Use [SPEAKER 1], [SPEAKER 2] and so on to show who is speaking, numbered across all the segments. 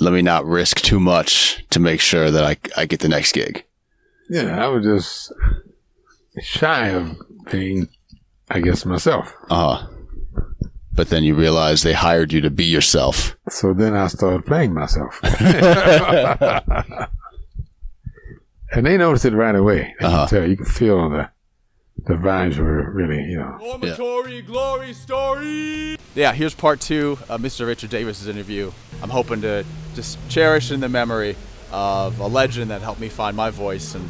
[SPEAKER 1] let me not risk too much to make sure that I get the next gig.
[SPEAKER 2] Yeah, I was just shy of being, I guess, myself.
[SPEAKER 1] But then you realize they hired you to be yourself.
[SPEAKER 2] So then I started playing myself. And they noticed it right away. They can tell. You can feel the vibes were really,
[SPEAKER 3] Dormitory glory story.
[SPEAKER 4] Yeah, here's part 2 of Mr. Richard Davis's interview. I'm hoping to just cherish in the memory of a legend that helped me find my voice and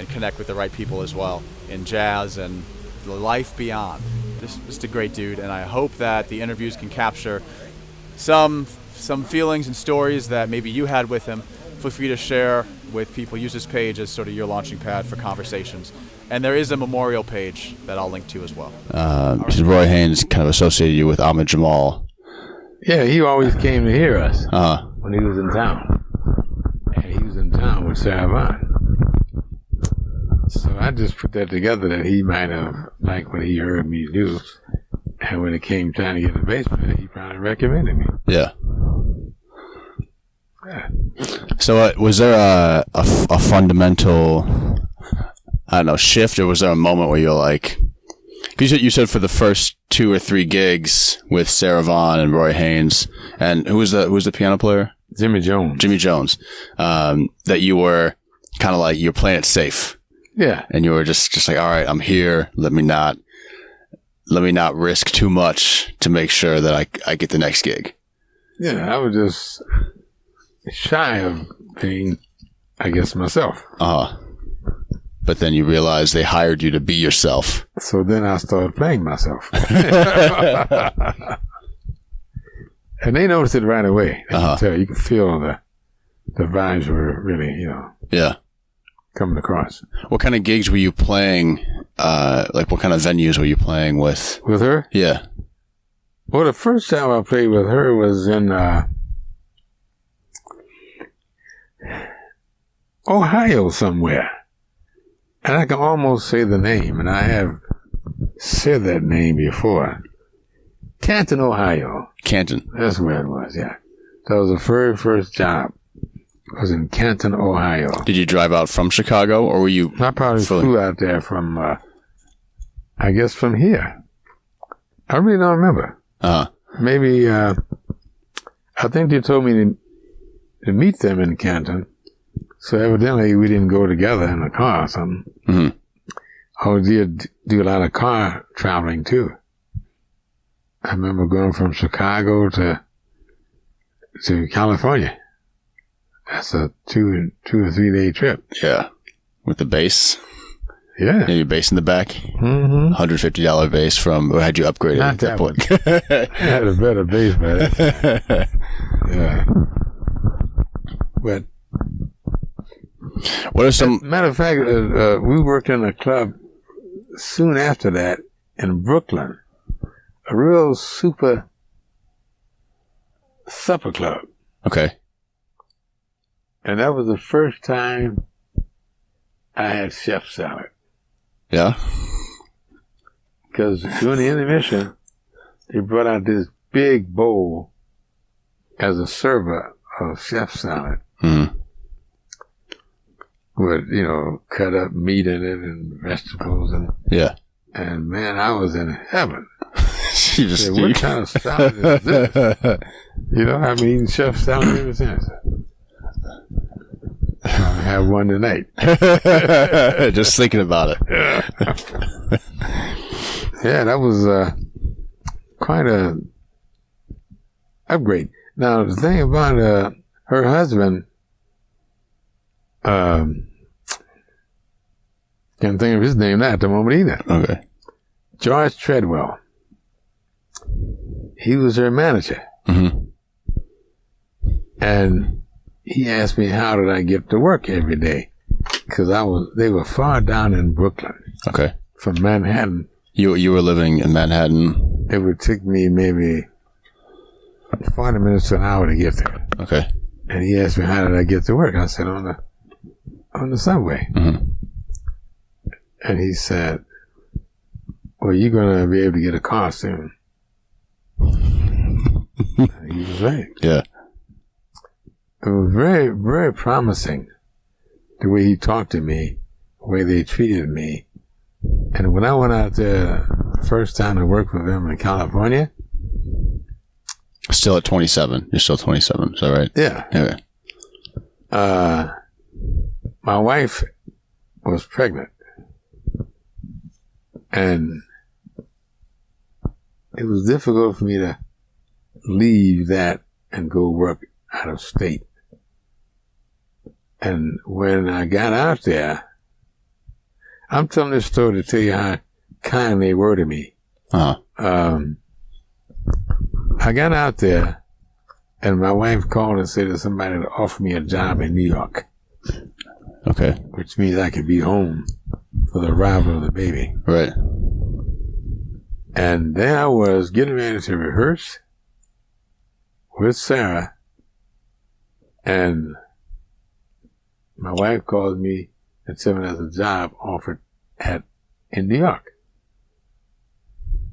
[SPEAKER 4] connect with the right people as well in jazz and the life beyond. Just a great dude, and I hope that the interviews can capture some feelings and stories that maybe you had with him. Feel free to share with people. Use this page as sort of your launching pad for conversations. And there is a memorial page that I'll link to as well.
[SPEAKER 1] Roy Haynes kind of associated you with Ahmed Jamal.
[SPEAKER 2] Yeah, he always came to hear us when he was in town. And he was in town with Sarah Vaughan. So I just put that together that he might have liked what he heard me do. And when it came time to get a bass player, he probably recommended me.
[SPEAKER 1] Yeah. So was there a fundamental, I don't know, shift, or was there a moment where you're like, because you said for the first 2 or 3 gigs with Sarah Vaughan and Roy Haynes, and who was the piano player?
[SPEAKER 2] Jimmy Jones.
[SPEAKER 1] That you were kind of like, you're playing it safe.
[SPEAKER 2] Yeah.
[SPEAKER 1] And you were just like, all right, I'm here. Let me not risk too much to make sure that I get the next gig.
[SPEAKER 2] Yeah, I was just shy of being, I guess, myself.
[SPEAKER 1] But then you realize they hired you to be yourself.
[SPEAKER 2] So then I started playing myself. And they noticed it right away. They can tell. You can feel the vibes were really, coming across.
[SPEAKER 1] What kind of gigs were you playing? Like what kind of venues were you playing with?
[SPEAKER 2] With her?
[SPEAKER 1] Yeah.
[SPEAKER 2] Well, the first time I played with her was in Ohio somewhere. And I can almost say the name, and I have said that name before. Canton, Ohio.
[SPEAKER 1] Canton.
[SPEAKER 2] That's where it was, yeah. That was the very first job. I was in Canton, Ohio.
[SPEAKER 1] Did you drive out from Chicago, or were you?
[SPEAKER 2] I probably flew out there from, I guess from here. I really don't remember. Maybe, I think they told me to meet them in Canton. So evidently we didn't go together in a car or something.
[SPEAKER 1] Mm-hmm.
[SPEAKER 2] I did do a lot of car traveling too. I remember going from Chicago to California. That's a 2 or 3 day trip.
[SPEAKER 1] Yeah. With the bass?
[SPEAKER 2] Yeah.
[SPEAKER 1] Yeah, your bass in the back?
[SPEAKER 2] Mm-hmm.
[SPEAKER 1] $150 bass from, or had you upgraded
[SPEAKER 2] Not
[SPEAKER 1] at that point?
[SPEAKER 2] I had a better bass by that time. Yeah. But
[SPEAKER 1] what are some...
[SPEAKER 2] Matter of fact, we worked in a club soon after that in Brooklyn. A real super supper club.
[SPEAKER 1] Okay.
[SPEAKER 2] And that was the first time I had chef salad.
[SPEAKER 1] Yeah?
[SPEAKER 2] Because during the intermission, they brought out this big bowl as a server of chef salad.
[SPEAKER 1] Mm-hmm.
[SPEAKER 2] With, cut up meat in it and vegetables. And man, I was in heaven. What kind of salad is this? I've been eating chef salad ever since. I have one tonight.
[SPEAKER 1] Just thinking about it.
[SPEAKER 2] Yeah, that was quite a upgrade. Now, the thing about her husband, can't think of his name at the moment either.
[SPEAKER 1] Okay.
[SPEAKER 2] George Treadwell. He was her manager.
[SPEAKER 1] Mm-hmm.
[SPEAKER 2] And he asked me how did I get to work every day, because they were far down in Brooklyn.
[SPEAKER 1] Okay.
[SPEAKER 2] From Manhattan.
[SPEAKER 1] You were living in Manhattan.
[SPEAKER 2] It would take me maybe 40 minutes to an hour to get there.
[SPEAKER 1] Okay.
[SPEAKER 2] And he asked me how did I get to work. I said on the subway.
[SPEAKER 1] Mm-hmm.
[SPEAKER 2] And he said, well, you're going to be able to get a car soon. He was right.
[SPEAKER 1] Yeah.
[SPEAKER 2] it was very, very promising, the way he talked to me, the way they treated me. And when I went out there the first time to work with them in California.
[SPEAKER 1] Still at 27. You're still 27, is that right?
[SPEAKER 2] Yeah.
[SPEAKER 1] Okay.
[SPEAKER 2] My wife was pregnant. And it was difficult for me to leave that and go work out of state. And when I got out there, I'm telling this story to tell you how kind they were to me.
[SPEAKER 1] Uh-huh.
[SPEAKER 2] I got out there, and my wife called and said that somebody would offer me a job in New York.
[SPEAKER 1] Okay.
[SPEAKER 2] Which means I could be home for the arrival of the baby.
[SPEAKER 1] Right.
[SPEAKER 2] And then I was getting ready to rehearse with Sarah, and my wife called me and said there's a job offered in New York.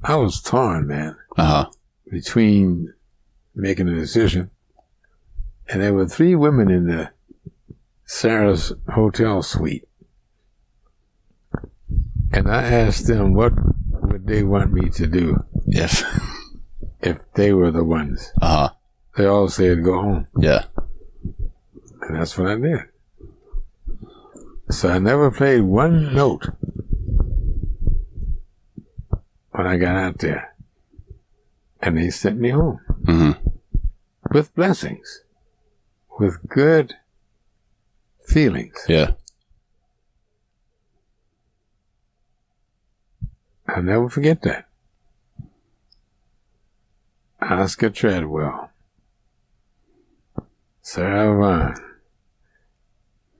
[SPEAKER 2] I was torn, man, between making a decision. And there were 3 women in the Sarah's hotel suite. And I asked them what would they want me to do if they were the ones. They all said go home.
[SPEAKER 1] Yeah.
[SPEAKER 2] And that's what I did. So I never played one note when I got out there. And they sent me home.
[SPEAKER 1] Mm-hmm.
[SPEAKER 2] With blessings. With good feelings.
[SPEAKER 1] Yeah.
[SPEAKER 2] I'll never forget that. Oscar Treadwell. Sarah Vaughan.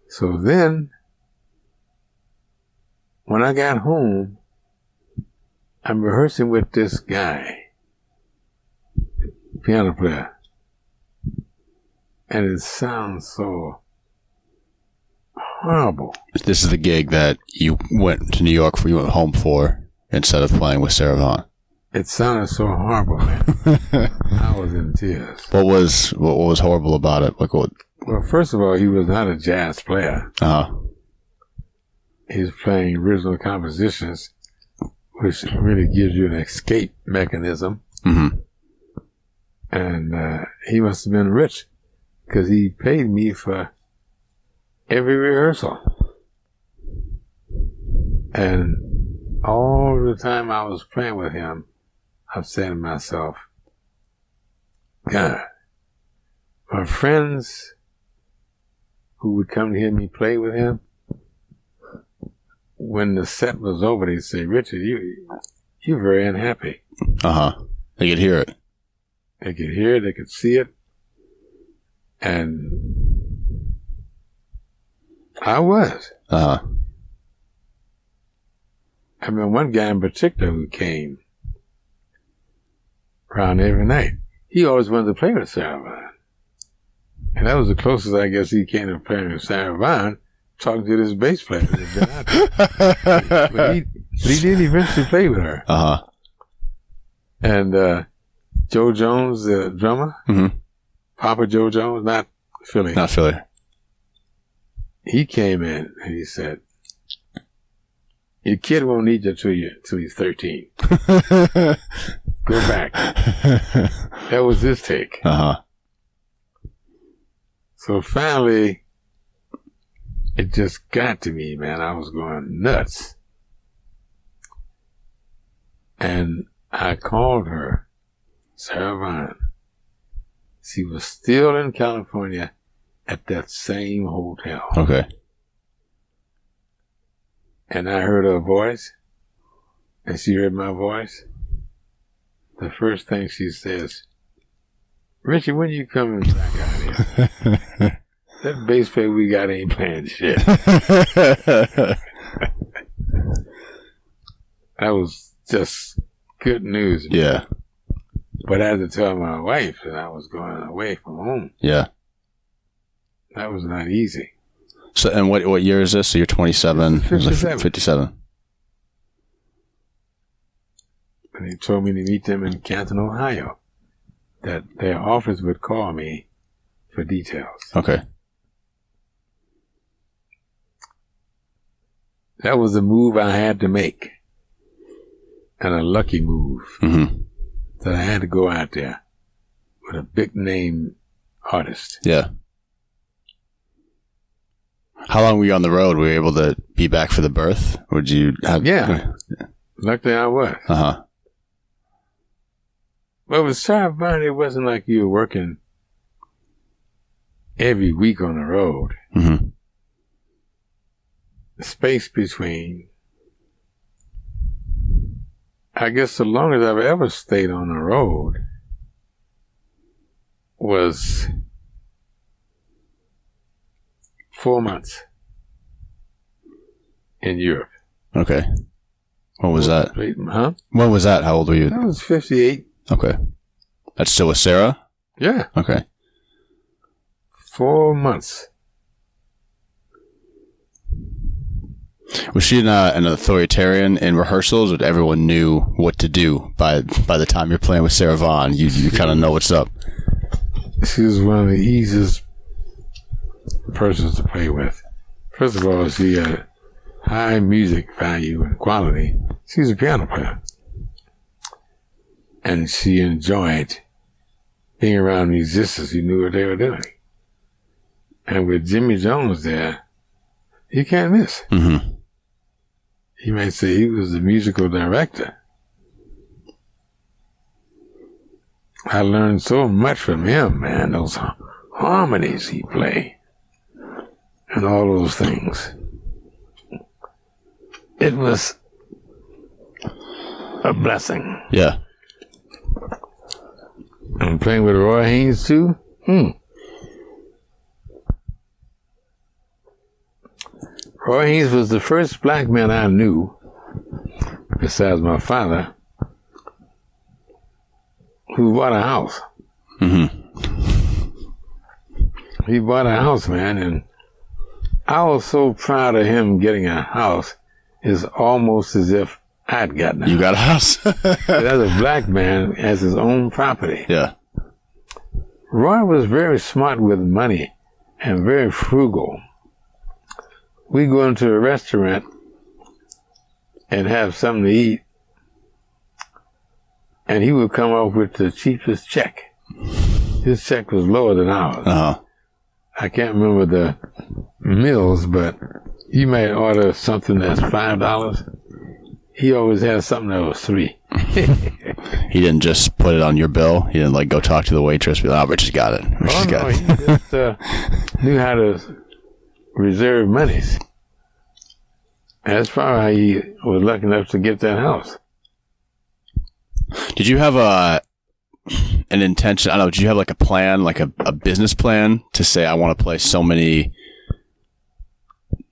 [SPEAKER 2] So then, when I got home, I'm rehearsing with this guy, piano player. And it sounds so horrible.
[SPEAKER 1] This is the gig that you went to New York for, you went home for, instead of playing with Sarah Vaughan.
[SPEAKER 2] It sounded so horrible, man. I was in tears.
[SPEAKER 1] What was horrible about it? Like what?
[SPEAKER 2] Well, first of all, he was not a jazz player. He was playing original compositions, which really gives you an escape mechanism.
[SPEAKER 1] Mm-hmm.
[SPEAKER 2] And he must have been rich, because he paid me for every rehearsal. And all the time I was playing with him, I'm saying to myself, God, my friends who would come to hear me play with him, when the set was over, they'd say, Richard, you're very unhappy.
[SPEAKER 1] They could hear it.
[SPEAKER 2] They could hear it, they could see it. And I was. I mean, one guy in particular who came around every night, he always wanted to play with Sarah Vaughan. And that was the closest, I guess, he came to playing with Sarah Vaughan, talking to this bass player that had been out there. but he did eventually play with her. And Joe Jones, the drummer, Papa Joe Jones, not Philly.
[SPEAKER 1] Not Philly.
[SPEAKER 2] He came in and he said, your kid won't need you till he's 13. Go back. That was his take. So finally, it just got to me, man. I was going nuts. And I called her, Sarah Vaughan. She was still in California at that same hotel.
[SPEAKER 1] Okay.
[SPEAKER 2] And I heard her voice, and she heard my voice. The first thing she says, Richard, when you coming back out here? That bass player we got ain't playing shit. That was just good news.
[SPEAKER 1] Yeah.
[SPEAKER 2] But I had to tell my wife that I was going away from home.
[SPEAKER 1] Yeah.
[SPEAKER 2] That was not easy.
[SPEAKER 1] So, and what year is this? So you're 27.
[SPEAKER 2] 57.
[SPEAKER 1] 57.
[SPEAKER 2] And they told me to meet them in Canton, Ohio. That their office would call me for details.
[SPEAKER 1] Okay.
[SPEAKER 2] That was a move I had to make. And a lucky move.
[SPEAKER 1] Mm-hmm.
[SPEAKER 2] That I had to go out there with a big name artist.
[SPEAKER 1] Yeah. How long were you on the road? Were you able to be back for the birth? Or did you have...
[SPEAKER 2] Yeah. Luckily I was.
[SPEAKER 1] Uh-huh.
[SPEAKER 2] But with Sarah Vaughan, it wasn't like you were working every week on the road.
[SPEAKER 1] Mm-hmm.
[SPEAKER 2] The space between... I guess the longest I've ever stayed on the road was 4 months in Europe.
[SPEAKER 1] Okay. What was that?
[SPEAKER 2] Huh?
[SPEAKER 1] When was that? How old were you?
[SPEAKER 2] I was 58.
[SPEAKER 1] Okay. That's still with Sarah?
[SPEAKER 2] Yeah.
[SPEAKER 1] Okay.
[SPEAKER 2] 4 months.
[SPEAKER 1] Was she an authoritarian in rehearsals, or everyone knew what to do by the time you're playing with Sarah Vaughan? You kind of know what's up.
[SPEAKER 2] She was one of the easiest persons to play with. First of all, she had high music value and quality. She was a piano player. And she enjoyed being around musicians who knew what they were doing. And with Jimmy Jones there, you can't miss.
[SPEAKER 1] Mm-hmm.
[SPEAKER 2] You might say he was the musical director. I learned so much from him, man. Those harmonies he played and all those things. It was a blessing.
[SPEAKER 1] Yeah.
[SPEAKER 2] And playing with Roy Haynes too. Roy Haynes was the first black man I knew, besides my father, who bought a house.
[SPEAKER 1] Mm-hmm.
[SPEAKER 2] He bought a house, man, and I was so proud of him getting a house. It's almost as if I'd gotten a house.
[SPEAKER 1] You got a house?
[SPEAKER 2] As a black man, has his own property.
[SPEAKER 1] Yeah.
[SPEAKER 2] Roy was very smart with money and very frugal. We go into a restaurant and have something to eat, and he would come up with the cheapest check. His check was lower than ours.
[SPEAKER 1] Uh-huh.
[SPEAKER 2] I can't remember the meals, but you might order something that's $5. He always had something that was $3.
[SPEAKER 1] He didn't just put it on your bill. He didn't like go talk to the waitress and be like, "Oh, Rich has got it."
[SPEAKER 2] He just knew how to reserve monies. That's probably how he was lucky enough to get that house.
[SPEAKER 1] Did you have an intention? I don't know. Did you have like a plan, like a business plan to say, I want to play so many,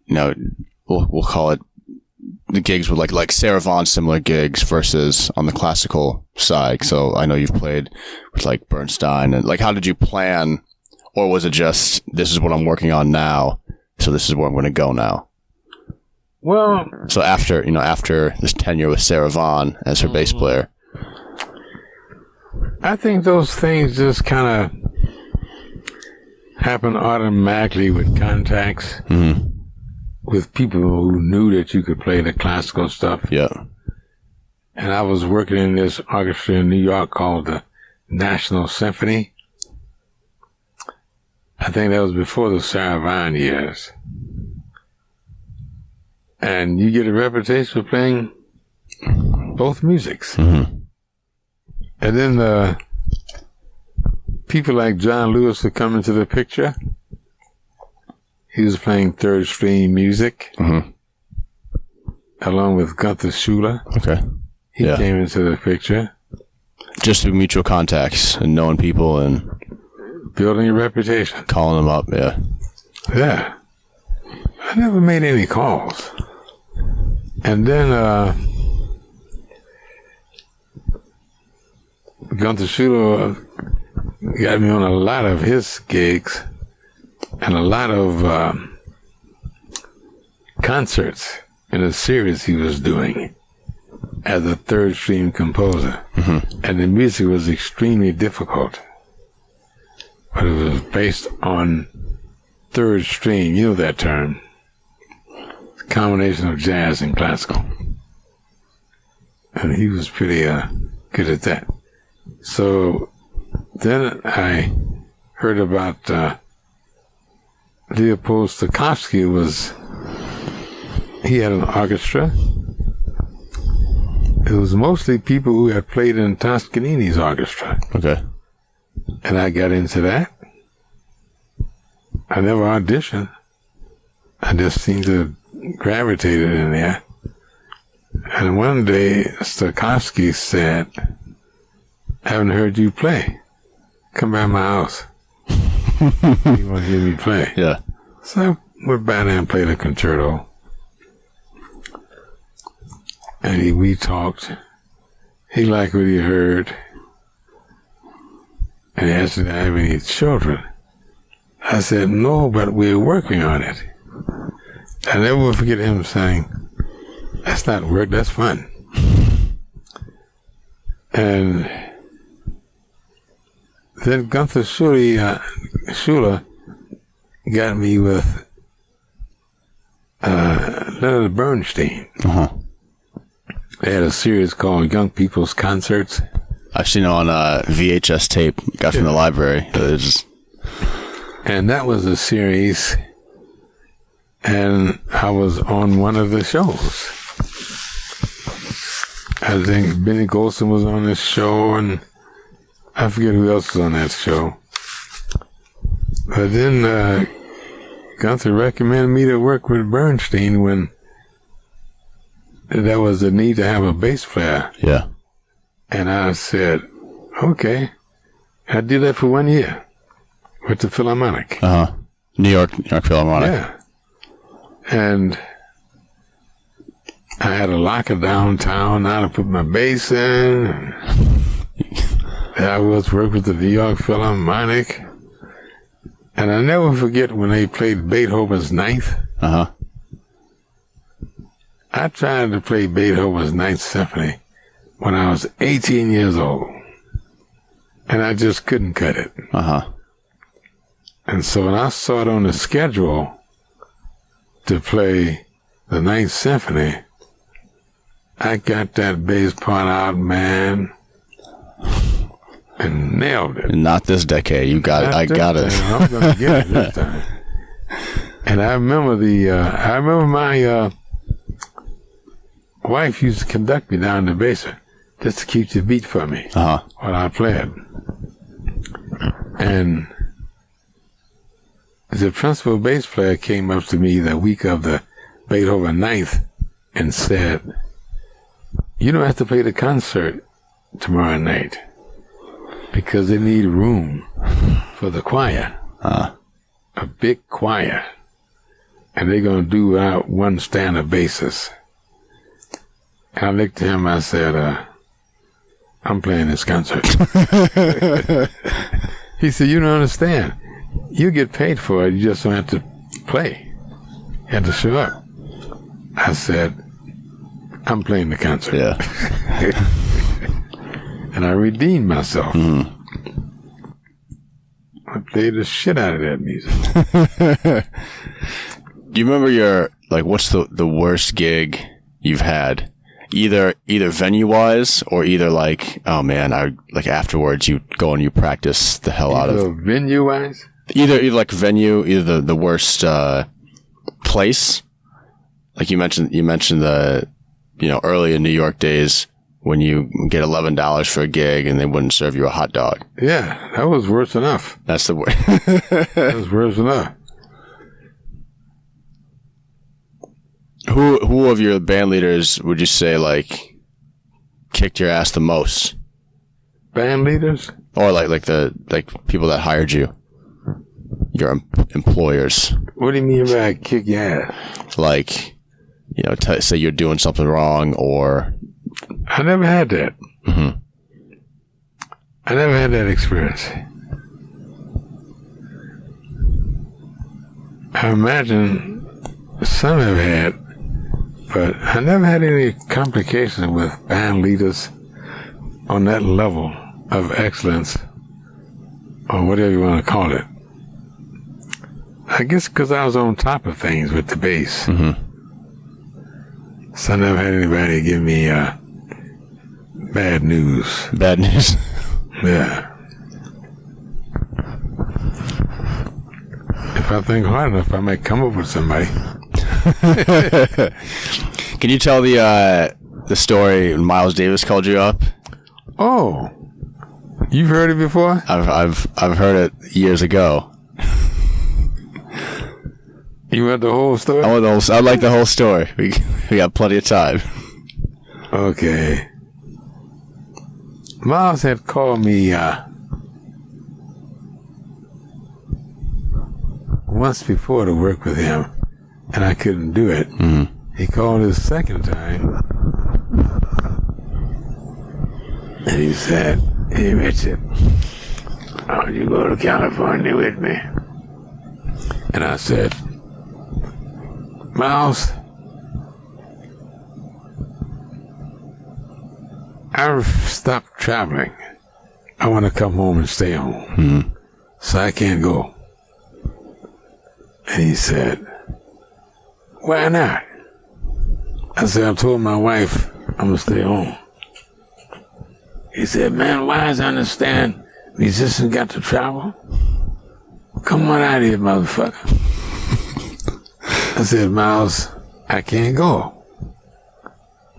[SPEAKER 1] we'll call it the gigs with like Sarah Vaughan, similar gigs versus on the classical side. So I know you've played with like Bernstein, and like, how did you plan, or was it just, this is what I'm working on now, so this is where I'm going to go now?
[SPEAKER 2] Well,
[SPEAKER 1] so after this tenure with Sarah Vaughan as her bass player,
[SPEAKER 2] I think those things just kind of happen automatically with contacts, with people who knew that you could play the classical stuff.
[SPEAKER 1] Yeah.
[SPEAKER 2] And I was working in this orchestra in New York called the National Symphony. I think that was before the Sarah Vaughan years. And you get a reputation for playing both musics.
[SPEAKER 1] Mm-hmm.
[SPEAKER 2] And then people like John Lewis would come into the picture. He was playing third string music, along with Gunther Schuller.
[SPEAKER 1] Okay.
[SPEAKER 2] He came into the picture.
[SPEAKER 1] Just through mutual contacts and knowing people and
[SPEAKER 2] building a reputation.
[SPEAKER 1] Calling them up, yeah.
[SPEAKER 2] Yeah. I never made any calls. And then Gunther Schuller got me on a lot of his gigs and a lot of concerts in a series he was doing as a third stream composer. And the music was extremely difficult. but it was based on third string. You know that term. It's a combination of jazz and classical. And he was pretty good at that. So then I heard about Leopold Stokowski. He had an orchestra. It was mostly people who had played in Toscanini's orchestra.
[SPEAKER 1] Okay.
[SPEAKER 2] And I got into that. I never auditioned. I just seemed to gravitate in there. And one day, Stokowski said, "I haven't heard you play. Come by my house." He wanted to hear me play.
[SPEAKER 1] Yeah.
[SPEAKER 2] So I went by there and played a concerto. And we talked. He liked what he heard. And he asked me if I have any children. I said, "No, but we're working on it." I never will forget him saying, "That's not work, that's fun." And then Gunther Schuller got me with Leonard Bernstein.
[SPEAKER 1] Uh-huh.
[SPEAKER 2] They had a series called Young People's Concerts.
[SPEAKER 1] I've seen it on VHS tape. Got from the library.
[SPEAKER 2] And that was a series, and I was on one of the shows. I think Benny Golson was on this show, and I forget who else was on that show. But then Gunther recommended me to work with Bernstein when there was a need to have a bass player.
[SPEAKER 1] Yeah.
[SPEAKER 2] And I said, okay. I did that for 1 year with the Philharmonic.
[SPEAKER 1] Uh-huh. New York Philharmonic.
[SPEAKER 2] Yeah. And I had a locker downtown now to put my bass in. And I was working with the New York Philharmonic. And I never forget when they played Beethoven's Ninth.
[SPEAKER 1] Uh-huh.
[SPEAKER 2] I tried to play Beethoven's Ninth Symphony when I was 18 years old. And I just couldn't cut it.
[SPEAKER 1] Uh-huh.
[SPEAKER 2] And so when I saw it on the schedule to play the Ninth Symphony, I got that bass part out, man, and nailed it.
[SPEAKER 1] Not this decade. You got it. I got it.
[SPEAKER 2] I'm going to get it this time. And I remember my wife used to conduct me down the basement just to keep the beat for me while I played. And the principal bass player came up to me the week of the Beethoven Ninth and said, "You don't have to play the concert tomorrow night because they need room for the choir, a big choir, and they're going to do without one standard bassist." And I looked at him, I said, "I'm playing this concert." He said, "You don't understand. You get paid for it. You just don't have to play. You have to show up." I said, "I'm playing the concert."
[SPEAKER 1] Yeah.
[SPEAKER 2] And I redeemed myself.
[SPEAKER 1] Mm.
[SPEAKER 2] I played the shit out of that music.
[SPEAKER 1] Do you remember what's the worst gig you've had? Either venue wise or either afterwards you go and you practice the hell out of
[SPEAKER 2] venue wise?
[SPEAKER 1] Either like venue, either the worst place. Like you mentioned the early in New York days when you get $11 for a gig and they wouldn't serve you a hot dog.
[SPEAKER 2] Yeah, that was worse enough.
[SPEAKER 1] That's the worst.
[SPEAKER 2] That was worse enough.
[SPEAKER 1] Who of your band leaders would you say kicked your ass the most?
[SPEAKER 2] Band leaders?
[SPEAKER 1] Or like people that hired you, your employers.
[SPEAKER 2] What do you mean by kick your ass?
[SPEAKER 1] Say you're doing something wrong, or
[SPEAKER 2] I never had that.
[SPEAKER 1] Mm-hmm.
[SPEAKER 2] I never had that experience. I imagine some have had, but I never had any complications with band leaders on that level of excellence or whatever you want to call it. I guess because I was on top of things with the bass.
[SPEAKER 1] Mm-hmm.
[SPEAKER 2] So I never had anybody give me bad news.
[SPEAKER 1] Bad news.
[SPEAKER 2] Yeah. If I think hard enough, I might come up with somebody.
[SPEAKER 1] Can you tell the story when Miles Davis called you up?
[SPEAKER 2] Oh, you've heard it before?
[SPEAKER 1] I've heard it years ago.
[SPEAKER 2] You want the whole story?
[SPEAKER 1] I'd like the whole story. We got plenty of time.
[SPEAKER 2] Okay. Miles had called me once before to work with him, and I couldn't do it.
[SPEAKER 1] Mm-hmm.
[SPEAKER 2] He called his second time, and he said, "Hey, Richard, why don't you go to California with me?" And I said, "Miles, I've stopped traveling. I want to come home and stay home.
[SPEAKER 1] Mm-hmm.
[SPEAKER 2] So I can't go." And he said, "Why not?" I said, "I told my wife I'm going to stay home." He said, "Man, why does I understand musicians got to travel? Come on out of here, motherfucker." I said, "Miles, I can't go."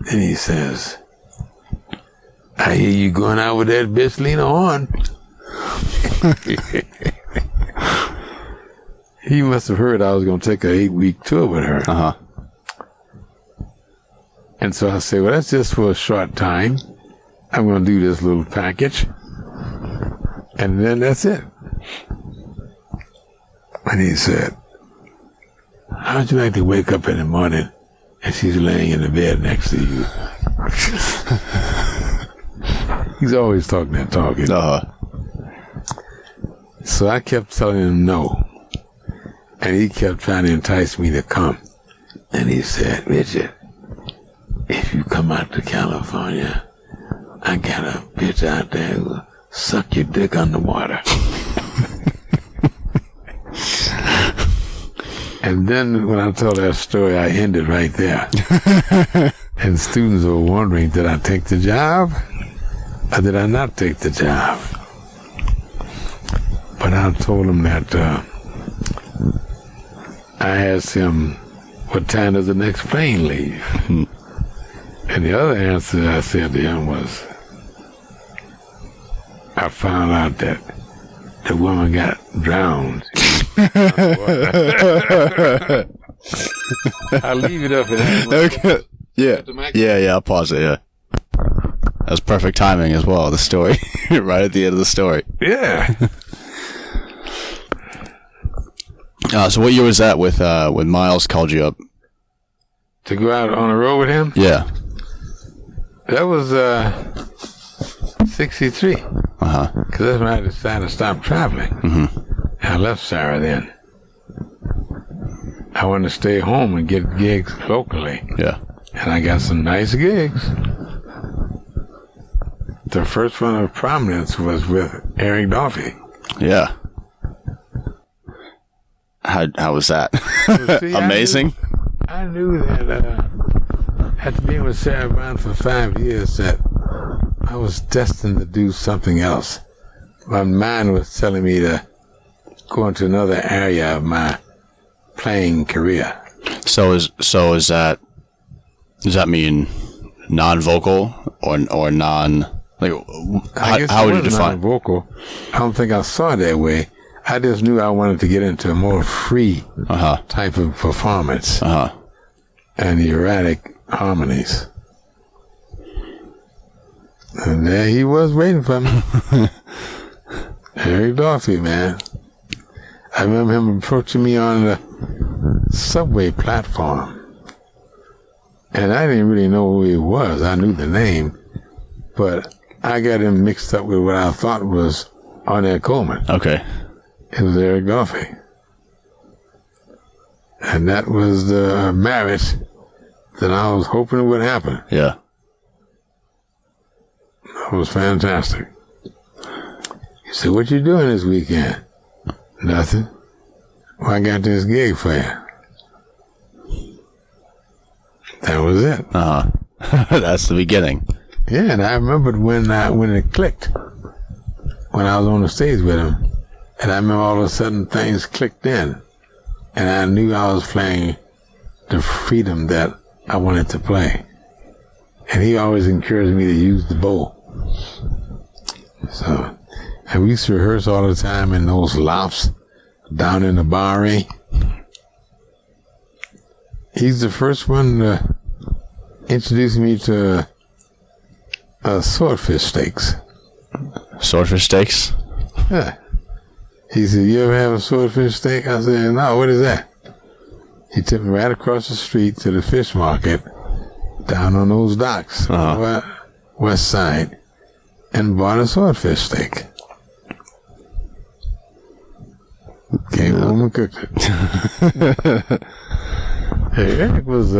[SPEAKER 2] And he says, "I hear you going out with that bitch Lena Horne." He must have heard I was going to take an 8-week tour with her.
[SPEAKER 1] Uh-huh.
[SPEAKER 2] And so I said, "Well, that's just for a short time. I'm going to do this little package. And then that's it." And he said, "How'd you like to wake up in the morning and she's laying in the bed next to you?" He's always talking that talk.
[SPEAKER 1] Uh-huh.
[SPEAKER 2] So I kept telling him no. And he kept trying to entice me to come. And he said, "Richard, if you come out to California, I got a bitch out there who will suck your dick underwater." And then when I told that story, I ended right there. And students were wondering, did I take the job or did I not take the job? But I told them that I asked him, "What time does the next plane leave?" And the other answer I said to him was, "I found out that the woman got drowned." I'll leave it up at that.
[SPEAKER 1] Okay. Yeah, I'll pause it, yeah. That was perfect timing as well, the story. Right at the end of the story.
[SPEAKER 2] Yeah.
[SPEAKER 1] So what year was that with when Miles called you up?
[SPEAKER 2] To go out on the road with him?
[SPEAKER 1] Yeah.
[SPEAKER 2] That was 63.
[SPEAKER 1] Uh-huh.
[SPEAKER 2] Because that's when I decided to stop traveling.
[SPEAKER 1] Mm-hmm.
[SPEAKER 2] I left Sarah then. I wanted to stay home and get gigs locally.
[SPEAKER 1] Yeah.
[SPEAKER 2] And I got some nice gigs. The first one of prominence was with Eric Dolphy.
[SPEAKER 1] Yeah. How was that?
[SPEAKER 2] See,
[SPEAKER 1] Amazing?
[SPEAKER 2] I knew that after being with Sarah Vaughan for 5 years that I was destined to do something else. My mind was telling me to go into another area of my playing career.
[SPEAKER 1] So does that mean non-vocal or non, like how would you define
[SPEAKER 2] non-vocal? I don't think I saw it that way. I just knew I wanted to get into a more free type of performance and erratic harmonies. And there he was waiting for me. Eric Dorham, man. I remember him approaching me on the subway platform. And I didn't really know who he was. I knew the name. But I got him mixed up with what I thought was Ornette Coleman.
[SPEAKER 1] Okay.
[SPEAKER 2] It was Eric Dolphy. And that was the marriage that I was hoping would happen.
[SPEAKER 1] Yeah.
[SPEAKER 2] It was fantastic. He said, what you doing this weekend? Nothing. Well, I got this gig for you. That was it.
[SPEAKER 1] That's the beginning.
[SPEAKER 2] Yeah, and I remembered when it clicked, when I was on the stage with him, and I remember all of a sudden things clicked in, and I knew I was playing the freedom that I wanted to play. And he always encouraged me to use the bow. So, and we used to rehearse all the time in those lofts down in the Barre. He's the first one to introduce me to swordfish steaks.
[SPEAKER 1] Swordfish steaks?
[SPEAKER 2] Yeah. He said, you ever have a swordfish steak? I said, no, what is that? He took me right across the street to the fish market down on those docks on the west side and bought a swordfish steak. Came home and cooked it. Hey, Eric was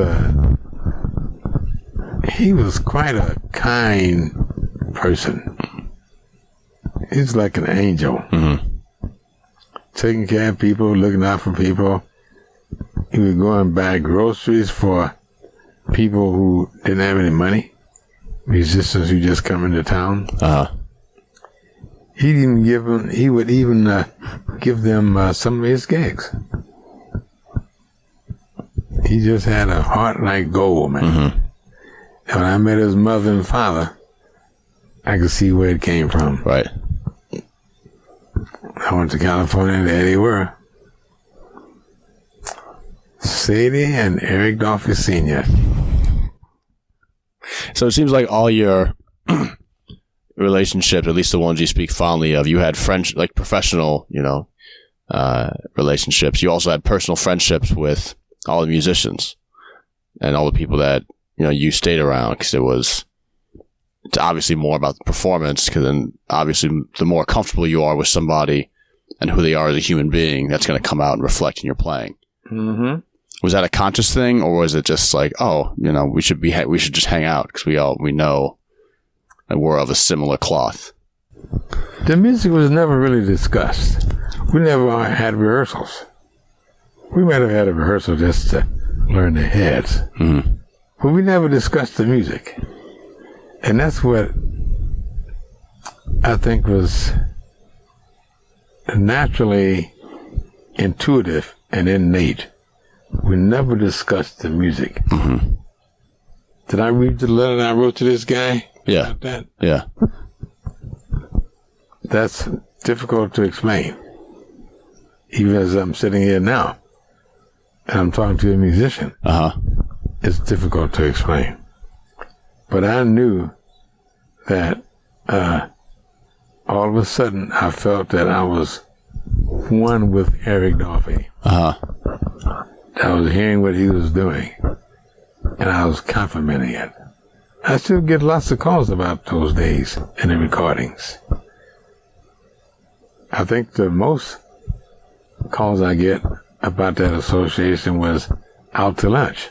[SPEAKER 2] he was quite a kind person. He's like an angel. Mm-hmm. Taking care of people, looking out for people. He would go and buy groceries for people who didn't have any money, musicians who just come into town. He would even give them some of his gigs. He just had a heart like gold, man. Mm-hmm. And when I met his mother and father, I could see where it came from.
[SPEAKER 1] Right.
[SPEAKER 2] I went to California, and there they were. Sadie and Eric Dolphy Sr.
[SPEAKER 1] So it seems like all your relationships, at least the ones you speak fondly of, you had friends, like professional, relationships. You also had personal friendships with all the musicians and all the people that, you stayed around, because it's obviously more about the performance, because then obviously the more comfortable you are with somebody and who they are as a human being, that's going to come out and reflect in your playing. Mm-hmm. Was that a conscious thing, or was it just like, we should just hang out because we know that we're of a similar cloth?
[SPEAKER 2] The music was never really discussed. We never had rehearsals. We might have had a rehearsal just to learn the heads, but we never discussed the music, and that's what I think was naturally intuitive and innate. We never discussed the music. Mm-hmm. Did I read the letter I wrote to this guy?
[SPEAKER 1] Yeah.
[SPEAKER 2] About that?
[SPEAKER 1] Yeah.
[SPEAKER 2] That's difficult to explain. Even as I'm sitting here now, and I'm talking to a musician, it's difficult to explain. But I knew that all of a sudden I felt that I was one with Eric Dolphy. I was hearing what he was doing, and I was complimenting it. I still get lots of calls about those days and the recordings. I think the most calls I get about that association was out to lunch.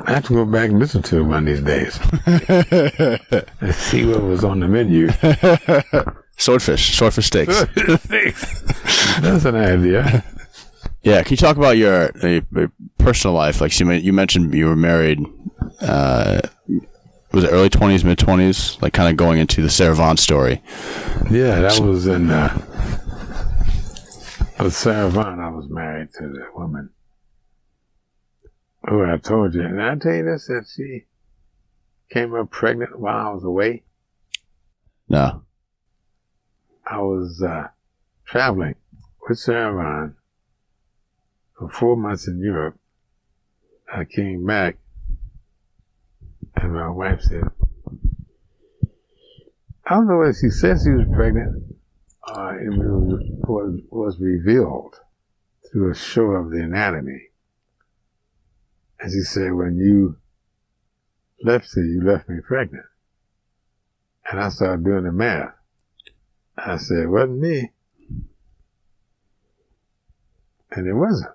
[SPEAKER 2] I have to go back and listen to it one of these days and see what was on the menu.
[SPEAKER 1] Swordfish steaks.
[SPEAKER 2] That's an idea.
[SPEAKER 1] Yeah, can you talk about your personal life? Like you mentioned, you were married. Was it early 20s, mid 20s? Like kind of going into the Sarah Vaughan story.
[SPEAKER 2] Yeah, that was in. With Sarah Vaughan, I was married to the woman who I told you. Did I tell you this? That she came up pregnant while I was away.
[SPEAKER 1] No.
[SPEAKER 2] I was traveling with Sarah Vaughan for 4 months in Europe. I came back, and my wife said, I don't know whether she said she was pregnant, it was revealed through a show of the anatomy. And she said, when you left her, you left me pregnant. And I started doing the math. I said, it wasn't me. And it wasn't.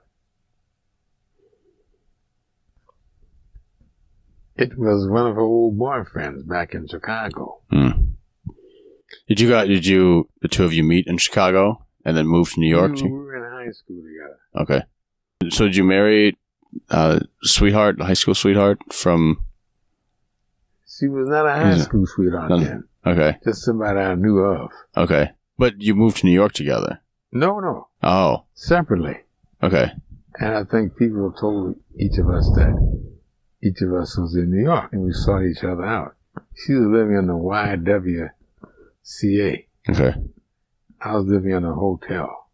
[SPEAKER 2] It was one of her old boyfriends back in Chicago.
[SPEAKER 1] Mm. Did the two of you meet in Chicago and then move to New York?
[SPEAKER 2] We were in high school together.
[SPEAKER 1] Okay. So did you marry high school sweetheart from...
[SPEAKER 2] She was not a high school sweetheart then.
[SPEAKER 1] Okay.
[SPEAKER 2] Just somebody I knew of.
[SPEAKER 1] Okay. But you moved to New York together?
[SPEAKER 2] No.
[SPEAKER 1] Oh.
[SPEAKER 2] Separately.
[SPEAKER 1] Okay.
[SPEAKER 2] And I think people told each of us that each of us was in New York and we sought each other out. She was living in the YWCA.
[SPEAKER 1] Okay.
[SPEAKER 2] I was living in a hotel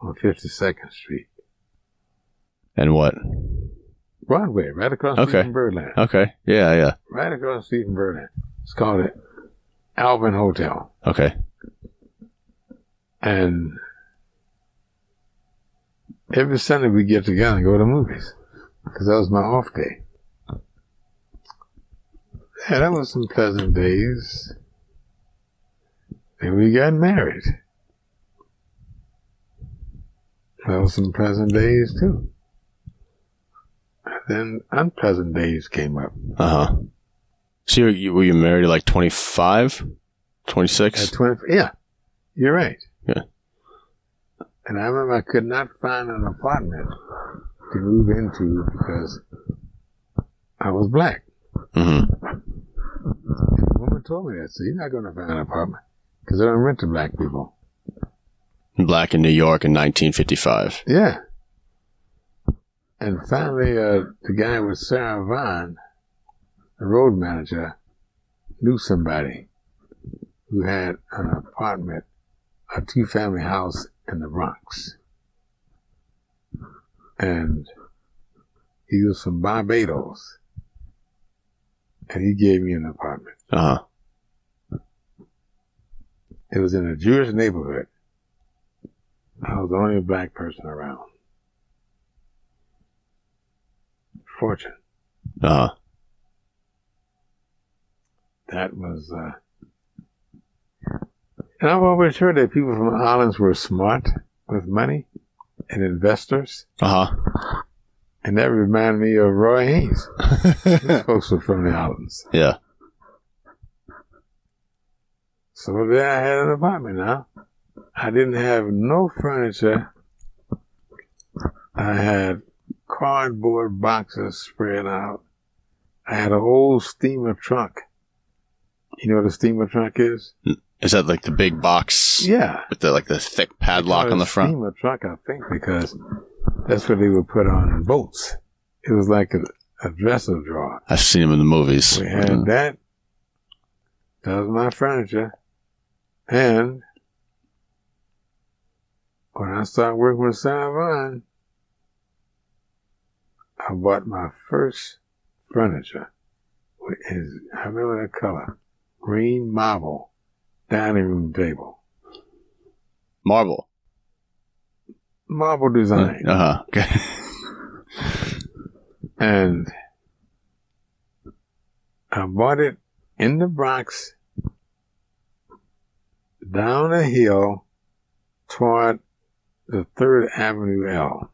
[SPEAKER 2] on 52nd Street.
[SPEAKER 1] And what?
[SPEAKER 2] Broadway, right across the street from Birdland.
[SPEAKER 1] Okay. Yeah.
[SPEAKER 2] Right across the street from Birdland. It's called the Alvin Hotel.
[SPEAKER 1] Okay.
[SPEAKER 2] And every Sunday we get together and go to movies because that was my off day. Yeah, that was some pleasant days. And we got married. That was some pleasant days too. And then unpleasant days came up.
[SPEAKER 1] Uh-huh. So were you married at like 25? 26?
[SPEAKER 2] At 20, yeah. You're right.
[SPEAKER 1] Yeah.
[SPEAKER 2] And I remember I could not find an apartment to move into because I was black.
[SPEAKER 1] Mm-hmm.
[SPEAKER 2] And the woman told me that. So you're not going to find an apartment because they don't rent to black people.
[SPEAKER 1] Black in New York in 1955.
[SPEAKER 2] Yeah. And finally, the guy with Sarah Vaughan, the road manager, knew somebody who had an apartment, a two-family house in the Bronx. And he was from Barbados. And he gave me an apartment.
[SPEAKER 1] Uh-huh.
[SPEAKER 2] It was in a Jewish neighborhood. I was the only black person around. Fortune.
[SPEAKER 1] Uh-huh.
[SPEAKER 2] That was, and I've always heard that people from islands were smart with money and investors.
[SPEAKER 1] Uh-huh.
[SPEAKER 2] And that reminded me of Roy Haynes. His folks were from the islands.
[SPEAKER 1] Yeah.
[SPEAKER 2] So there I had an apartment now. I didn't have no furniture. I had cardboard boxes spread out. I had an old steamer trunk. You know what a steamer trunk is?
[SPEAKER 1] Is that like the big box?
[SPEAKER 2] Yeah.
[SPEAKER 1] With the thick padlock on the front?
[SPEAKER 2] Steamer trunk, I think, because that's what they would put on boats. It was like a dresser drawer.
[SPEAKER 1] I've seen them in the movies.
[SPEAKER 2] We had that. That was my furniture. And when I started working with Sarah Vaughan, I bought my first furniture. I remember that color. Green marble dining room table.
[SPEAKER 1] Marble
[SPEAKER 2] design.
[SPEAKER 1] Uh-huh. Okay.
[SPEAKER 2] And I bought it in the Bronx, down a hill toward the 3rd Avenue L.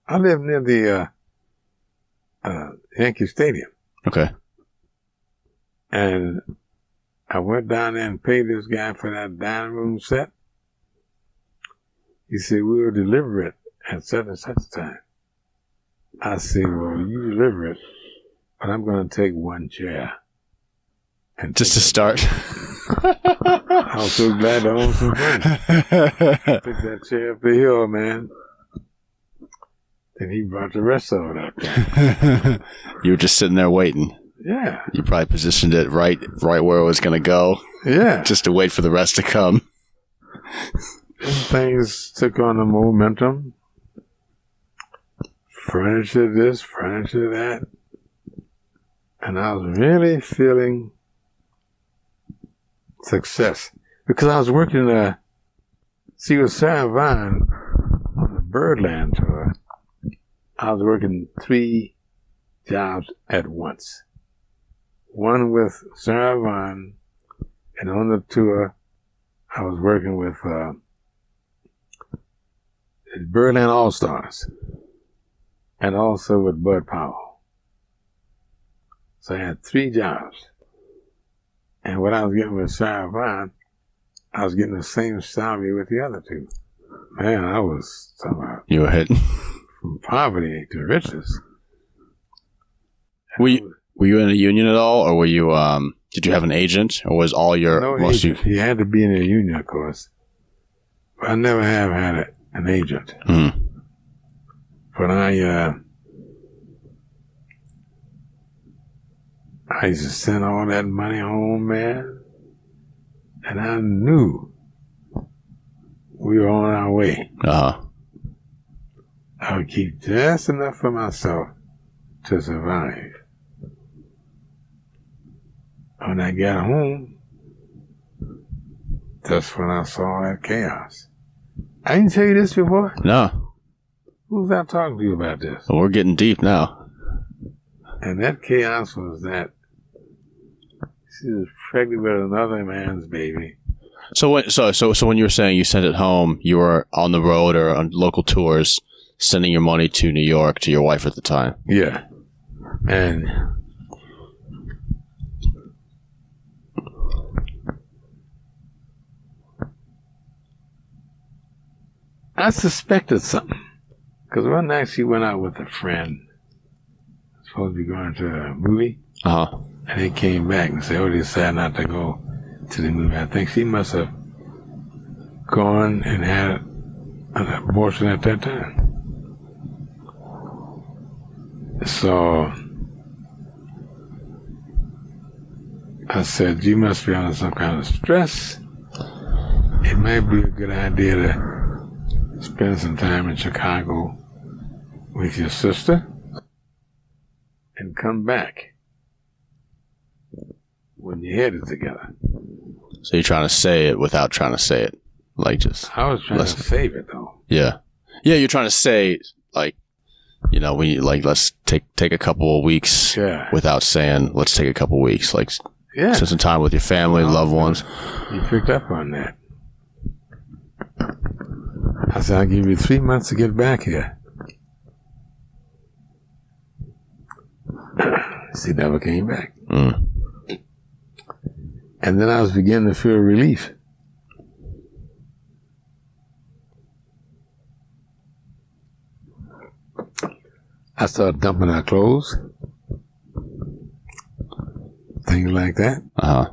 [SPEAKER 2] I live near the Yankee Stadium.
[SPEAKER 1] Okay.
[SPEAKER 2] And I went down there and paid this guy for that dining room set. He said, we'll deliver it at such and such a time. I said, well, you deliver it, but I'm going to take one chair. And
[SPEAKER 1] just to start.
[SPEAKER 2] I was so glad to own some friends. I took that chair up the hill, man. Then he brought the rest of it up there.
[SPEAKER 1] You were just sitting there waiting.
[SPEAKER 2] Yeah.
[SPEAKER 1] You probably positioned it right where it was going to go.
[SPEAKER 2] Yeah.
[SPEAKER 1] Just to wait for the rest to come.
[SPEAKER 2] And things took on a momentum. Furniture this, furniture that. And I was really feeling success. Because I was working with Sarah Vaughan on the Birdland tour. I was working 3 jobs at once. One with Sarah Vaughan, and on the tour, I was working with Birdland All-Stars, and also with Bud Powell. So I had 3 jobs. And what I was getting with Sarah Vaughan, I was getting the same salary with the other two. Man, I was talking about.
[SPEAKER 1] You were hitting
[SPEAKER 2] from poverty to riches.
[SPEAKER 1] Were you in a union at all, or were you? Did you have an agent, or was all your?
[SPEAKER 2] No agent. He had to be in a union, of course. But I never have had an agent.
[SPEAKER 1] Mm-hmm.
[SPEAKER 2] But I used to send all that money home, man, and I knew we were on our way. I would keep just enough for myself to survive. When I got home, that's when I saw that chaos. I didn't tell you this before?
[SPEAKER 1] No.
[SPEAKER 2] Who was I talking to you about this?
[SPEAKER 1] Well, we're getting deep now.
[SPEAKER 2] And that chaos was that she was pregnant with another man's baby.
[SPEAKER 1] So when you were saying you sent it home, you were on the road or on local tours, sending your money to New York to your wife at the time.
[SPEAKER 2] Yeah. And I suspected something. Because one night she went out with a friend. Supposed to be going to a movie.
[SPEAKER 1] Uh-huh.
[SPEAKER 2] And they came back and said, they decided not to go to the movie. I think she must have gone and had an abortion at that time. So I said, you must be under some kind of stress. It might be a good idea to spend some time in Chicago with your sister and come back when your head is together.
[SPEAKER 1] So you're trying to say it without trying to say it. Like just
[SPEAKER 2] I was trying to save it though.
[SPEAKER 1] Yeah. Yeah, you're trying to say like, you know, let's take a couple of weeks without saying let's take a couple of weeks. Like spend some time with your family, loved ones.
[SPEAKER 2] You picked up on that. I said, I'll give you 3 months to get back here. She never came back.
[SPEAKER 1] Mm.
[SPEAKER 2] And then I was beginning to feel relief. I started dumping our clothes. Things like that.
[SPEAKER 1] Uh-huh.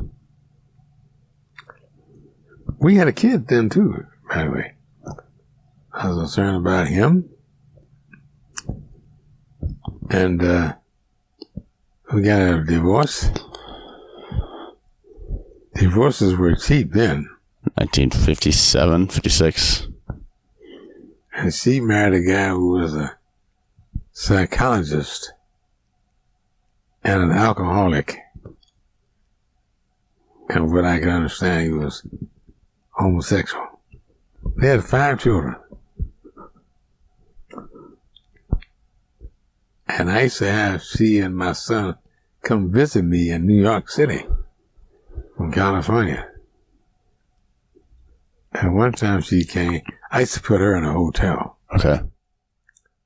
[SPEAKER 2] We had a kid then too, by the way. I was concerned about him. And we got a divorce. Divorces were cheap then.
[SPEAKER 1] 1957, 56.
[SPEAKER 2] And she married a guy who was a psychologist and an alcoholic. And what I can understand, he was homosexual. They had 5 children. And I used to have she and my son come visit me in New York City from California. And one time she came, I used to put her in a hotel.
[SPEAKER 1] Okay.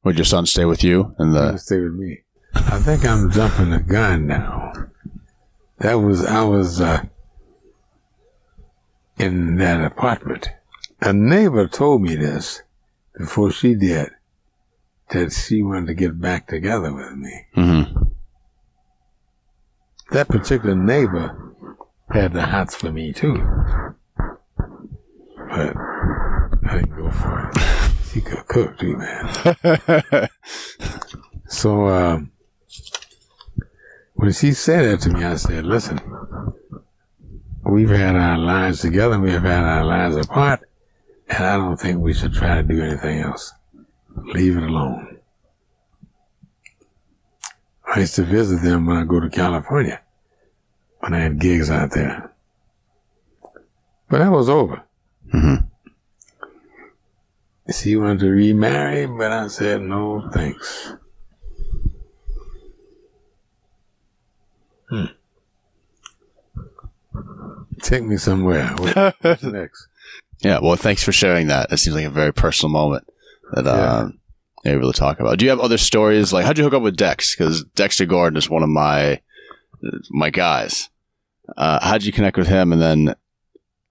[SPEAKER 1] Would your son stay with you?
[SPEAKER 2] He would stay with me. I think I'm jumping the gun now. I was in that apartment. A neighbor told me this before she did, that she wanted to get back together with me.
[SPEAKER 1] Mm-hmm.
[SPEAKER 2] That particular neighbor had the hots for me too. But I didn't go for it. She could cook too, man. So when she said that to me, I said, listen, we've had our lives together, we've had our lives apart, and I don't think we should try to do anything else. Leave it alone. I used to visit them when I go to California, when I had gigs out there. But that was over.
[SPEAKER 1] Mm-hmm.
[SPEAKER 2] She wanted to remarry, but I said, no, thanks. Take me somewhere. What's next?
[SPEAKER 1] Yeah, well, thanks for sharing that. It seems like a very personal moment that you're able to talk about. Do you have other stories? Like, how'd you hook up with Dex? Because Dexter Gordon is one of my guys. How'd you connect with him? And then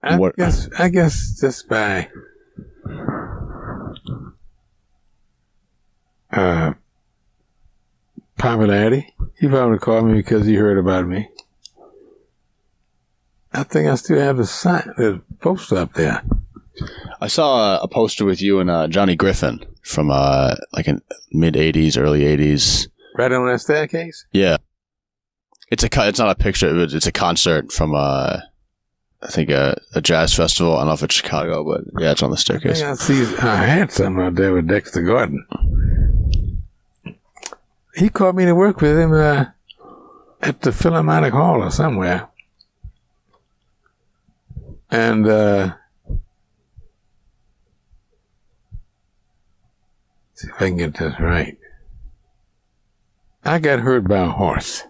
[SPEAKER 2] I guess just by popularity. He probably called me because he heard about me. I think I still have the poster up there.
[SPEAKER 1] I saw a poster with you and Johnny Griffin from like in mid '80s, early '80s.
[SPEAKER 2] Right on that staircase.
[SPEAKER 1] Yeah, it's not a picture. It's a concert from I think a jazz festival. I don't know if it's Chicago, but yeah, it's on the staircase.
[SPEAKER 2] I had something out there with Dexter Gordon. He called me to work with him at the Philharmonic Hall or somewhere. And see if I can get this right. I got hurt by a horse.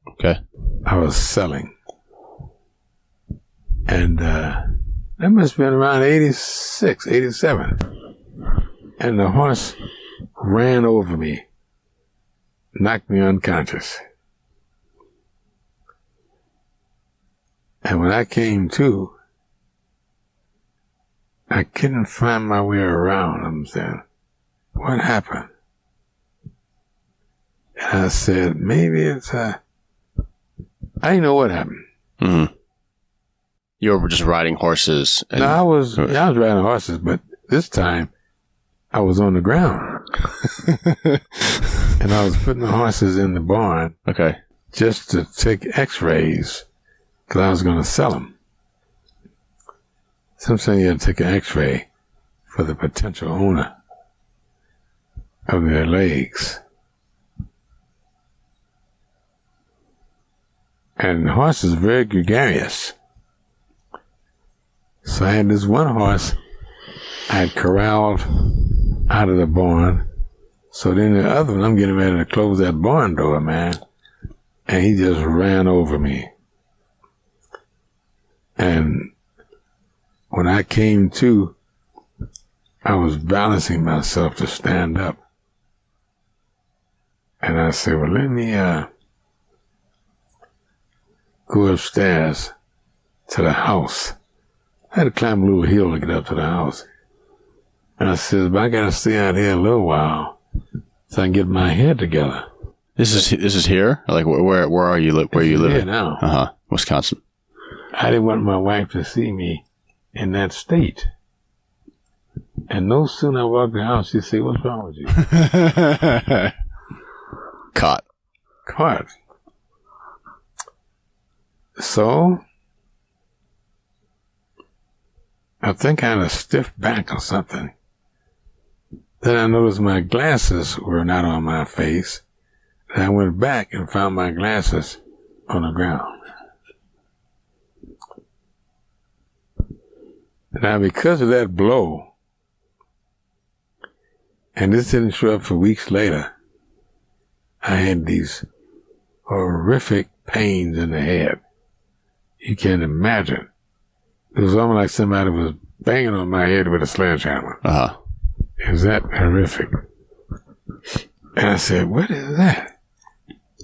[SPEAKER 1] Okay.
[SPEAKER 2] I was selling. And that must have been around 86, 87. And the horse ran over me, knocked me unconscious. And when I came to, I couldn't find my way around. I'm saying, what happened? And I said, maybe it's I didn't know what happened.
[SPEAKER 1] Mm-hmm. You were just riding horses.
[SPEAKER 2] No, I was riding horses, but this time I was on the ground. And I was putting the horses in the barn.
[SPEAKER 1] Okay.
[SPEAKER 2] Just to take x-rays, because I was going to sell them. Sometimes you had to take an x-ray for the potential owner of their legs. And the horse is very gregarious. So I had this one horse I had corralled out of the barn. So then the other one, I'm getting ready to close that barn door, man. And he just ran over me. And when I came to, I was balancing myself to stand up. And I said, well, let me go upstairs to the house. I had to climb a little hill to get up to the house. And I said, but I got to stay out here a little while so I can get my head together.
[SPEAKER 1] This is here? Like, where are you? Where are you living?
[SPEAKER 2] Here now.
[SPEAKER 1] Uh-huh. Wisconsin.
[SPEAKER 2] I didn't want my wife to see me in that state. And no sooner I walked the house, she said, what's wrong with you?
[SPEAKER 1] Caught. So, I think I had a stiff back or something. Then I noticed my glasses were not on my face. And I went back and found my glasses on the ground. Now, because of that blow, and this didn't show up for weeks later, I had these horrific pains in the head. You can't imagine. It was almost like somebody was banging on my head with a sledgehammer. Uh-huh.
[SPEAKER 2] It was that horrific. And I said, what is that?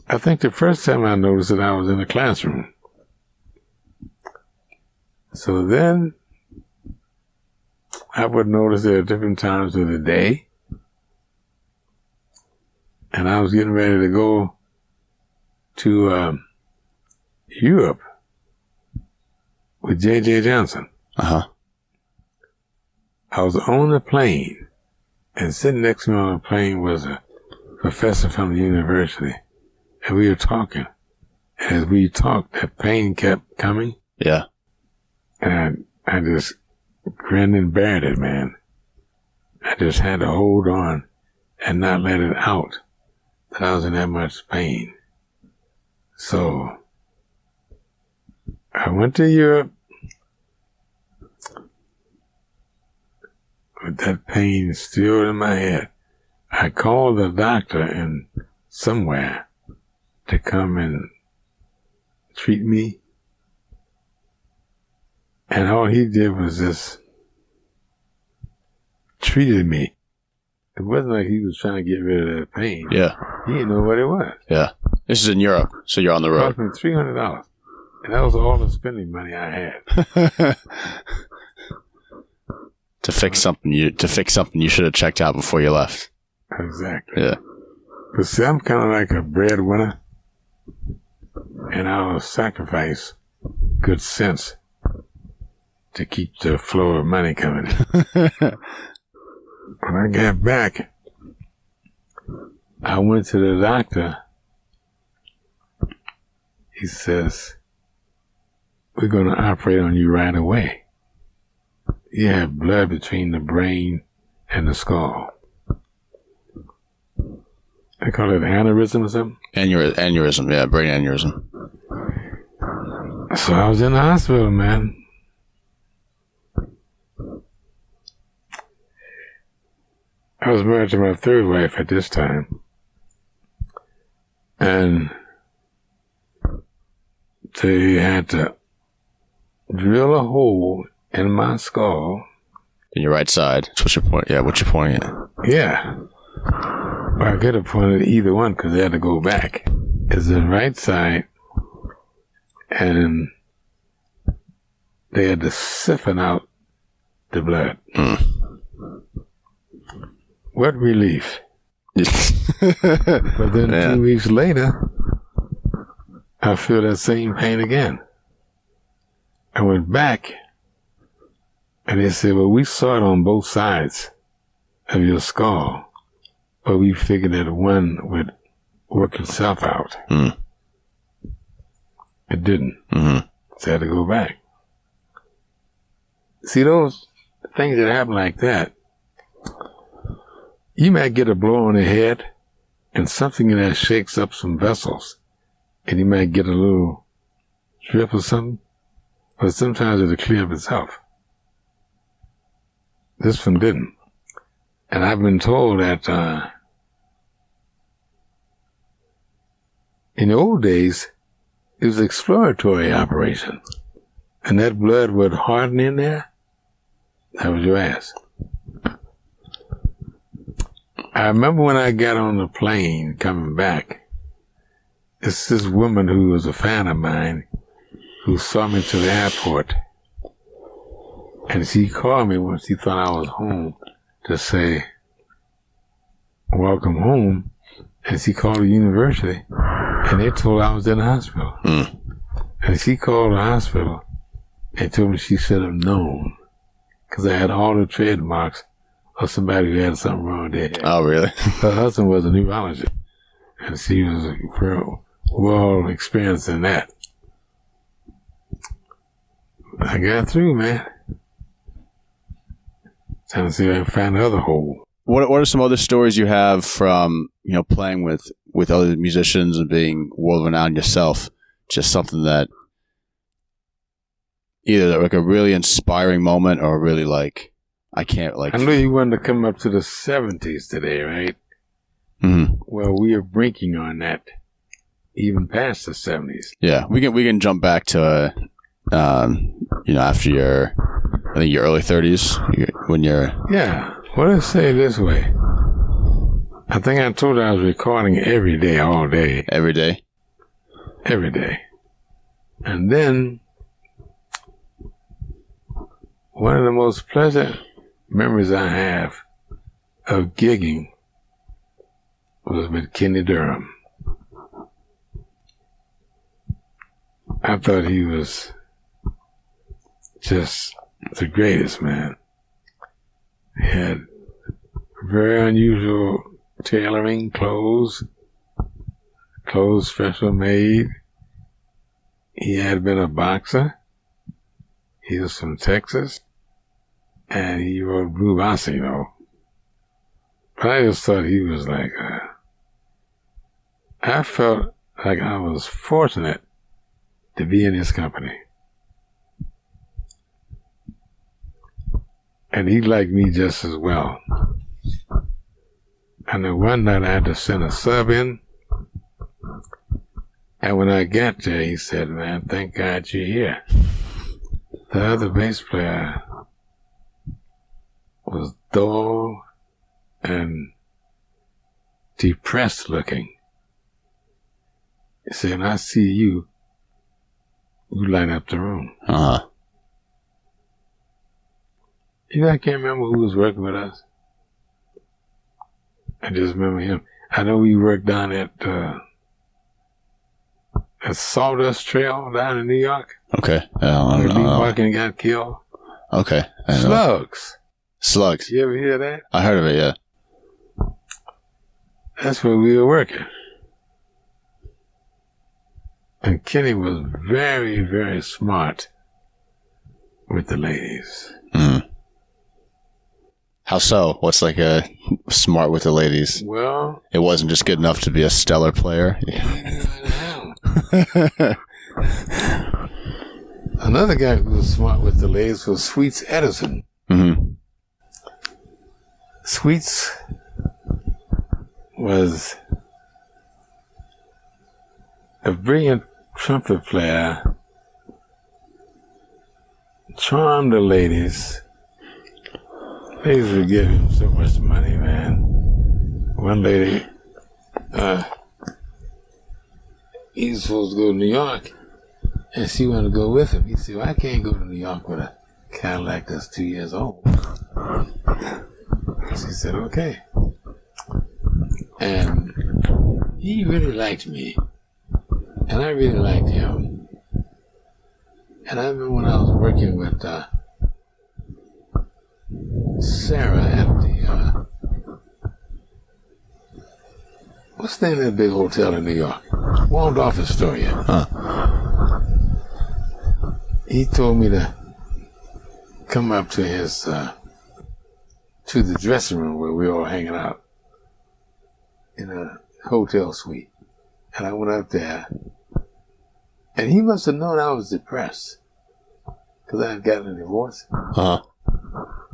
[SPEAKER 2] I think the first time I noticed it, I was in the classroom. So then I would notice it at different times of the day. And I was getting ready to go to Europe with J.J. Johnson.
[SPEAKER 1] Uh-huh.
[SPEAKER 2] I was on the plane, and sitting next to me on the plane was a professor from the university. And we were talking. As we talked, that pain kept coming.
[SPEAKER 1] Yeah.
[SPEAKER 2] And I just grinned and bared it, man. I just had to hold on and not let it out that I was in that much pain. So I went to Europe with that pain still in my head. I called the doctor in somewhere to come and treat me. And all he did was just treated me. It wasn't like he was trying to get rid of that pain.
[SPEAKER 1] Yeah.
[SPEAKER 2] He didn't know what it was.
[SPEAKER 1] Yeah. This is in Europe, so you're on the
[SPEAKER 2] It
[SPEAKER 1] road.
[SPEAKER 2] cost me $300. And that was all the spending money I had.
[SPEAKER 1] To fix something you should have checked out before you left.
[SPEAKER 2] Exactly.
[SPEAKER 1] Yeah.
[SPEAKER 2] But see, I'm kind of like a breadwinner, and I'll sacrifice good sense to keep the flow of money coming in. When I got back, I went to the doctor. He says, we're going to operate on you right away. You have blood between the brain and the skull. I call it aneurysm or something?
[SPEAKER 1] Aneurysm, yeah, brain aneurysm.
[SPEAKER 2] So I was in the hospital, man. I was married to my third wife at this time. And they had to drill a hole in my skull.
[SPEAKER 1] In your right side. That's what you're pointing. Yeah, what you're pointing at.
[SPEAKER 2] Yeah. Well, I could have pointed at either one because they had to go back. It's the right side, and they had to siphon out the blood. What relief. But then 2 weeks later, I feel that same pain again. I went back, and they said, well, we saw it on both sides of your skull, but we figured that one would work itself out. It didn't. So I had to go back. See, those things that happen like that, you might get a blow on the head, and something in that shakes up some vessels, and you might get a little drip or something, but sometimes it'll clear up itself. This one didn't. And I've been told that in the old days, it was an exploratory operation, and that blood would harden in there. That was your ass. I remember when I got on the plane coming back, it's this woman who was a fan of mine who saw me to the airport, and she called me when she thought I was home to say, welcome home, and she called the university, and they told I was in the hospital. And she called the hospital and told me she should have known, because I had all the trademarks of somebody who had something wrong with their head.
[SPEAKER 1] Oh, really?
[SPEAKER 2] Her husband was a neurologist, and she was well experienced in that. I got through, man. Trying to see if I can find another hole.
[SPEAKER 1] What are some other stories you have from, playing with other musicians and being world renowned yourself? Just something that either like a really inspiring moment or really like, I can't like.
[SPEAKER 2] I know you wanted to come up to the 70s today, right? Well, we are brinking on that, even past the 70s.
[SPEAKER 1] Yeah, we can jump back to, after your, I think your early 30s when you're.
[SPEAKER 2] Yeah. Well, let's say it this way. I think I told you I was recording every day, all day.
[SPEAKER 1] Every day?
[SPEAKER 2] Every day. And then, one of the most pleasant memories I have of gigging was with Kenny Dorham. I thought he was just the greatest, man. He had very unusual tailoring, clothes special made. He had been a boxer. He was from Texas. And he wrote Blue Bossa, But I just thought he was like, I felt like I was fortunate to be in his company. And he liked me just as well. And then one night I had to send a sub in. And when I got there, he said, man, thank God you're here. The other bass player was dull and depressed looking. He said, I see you who light up the room.
[SPEAKER 1] Uh-huh.
[SPEAKER 2] You know, I can't remember who was working with us. I just remember him. I know we worked down at Sawdust Trail down in New York.
[SPEAKER 1] Okay.
[SPEAKER 2] Where Lee Markin got killed.
[SPEAKER 1] Okay. Slugs.
[SPEAKER 2] You ever hear that?
[SPEAKER 1] I heard of it, yeah.
[SPEAKER 2] That's where we were working. And Kenny was very, very smart with the ladies.
[SPEAKER 1] Mm. How so? What's like a smart with the ladies?
[SPEAKER 2] Well,
[SPEAKER 1] it wasn't just good enough to be a stellar player.
[SPEAKER 2] Another guy who was smart with the ladies was Sweets Edison.
[SPEAKER 1] Mm-hmm.
[SPEAKER 2] Sweets was a brilliant trumpet player, charmed the ladies. Ladies would give him so much money, man. One lady, he was supposed to go to New York, and she wanted to go with him. He said, well, I can't go to New York with a Cadillac that's 2 years old. She said, okay. And he really liked me, and I really liked him. And I remember when I was working with Sarah at the what's the name of that big hotel in New York? Waldorf Astoria.
[SPEAKER 1] Huh.
[SPEAKER 2] He told me to come up to his to the dressing room where we were all hanging out in a hotel suite. And I went up there, and he must have known I was depressed because I had gotten a divorce.
[SPEAKER 1] Uh-huh.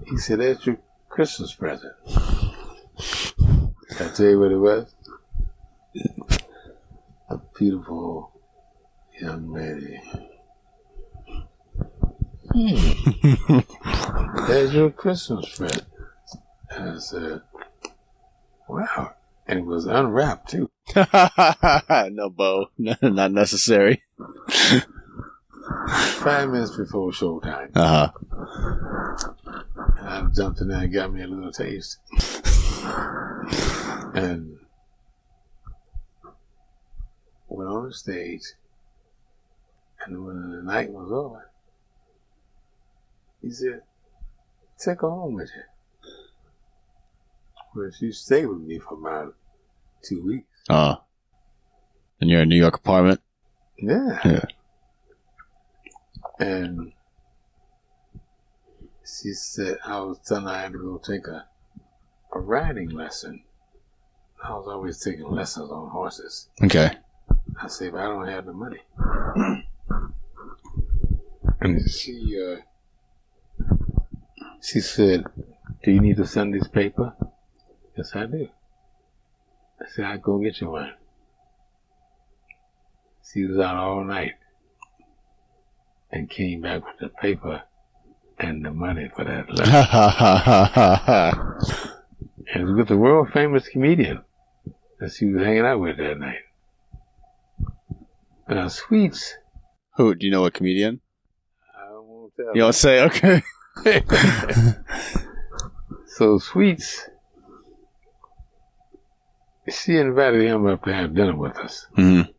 [SPEAKER 2] He said, that's your Christmas present. Can I tell you what it was? A beautiful young lady. That's your Christmas present. And I said, wow. And it was unwrapped, too.
[SPEAKER 1] No bow. Not necessary.
[SPEAKER 2] 5 minutes before showtime.
[SPEAKER 1] Uh-huh.
[SPEAKER 2] And I jumped in there and got me a little taste. And went on the stage. And when the night was over, he said, take her home with you. Well, she stayed with me for about 2 weeks.
[SPEAKER 1] In your New York apartment?
[SPEAKER 2] Yeah. And she said, I was telling her I had to go take a riding lesson. I was always taking lessons on horses.
[SPEAKER 1] Okay.
[SPEAKER 2] I said, but I don't have the money. And she said, do you need a Sunday's paper? Yes, I do. I said, I'll go get you one. She was out all night and came back with the paper and the money for that lesson. And it was with the world famous comedian that she was hanging out with that night. Now, Sweets.
[SPEAKER 1] Who? Do you know a comedian?
[SPEAKER 2] I won't tell.
[SPEAKER 1] You don't say? Okay.
[SPEAKER 2] So Sweets, she invited him up to have dinner with us.
[SPEAKER 1] Mm-hmm.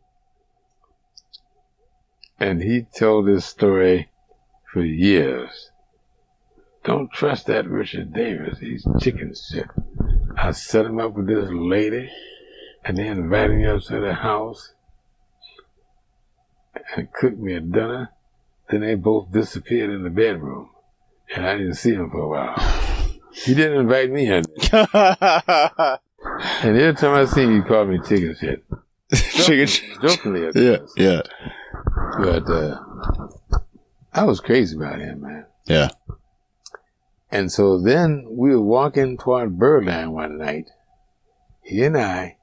[SPEAKER 2] And he told this story for years. Don't trust that Richard Davis. He's chicken shit. I set him up with this lady, and they invited me up to their house and cooked me a dinner. Then they both disappeared in the bedroom, and I didn't see them for a while. He didn't invite me in. And every time I see him, he called me chicken shit. Jokingly, at first.
[SPEAKER 1] Yeah.
[SPEAKER 2] But I was crazy about him, man.
[SPEAKER 1] Yeah.
[SPEAKER 2] And so then we were walking toward Birdland one night, he and I,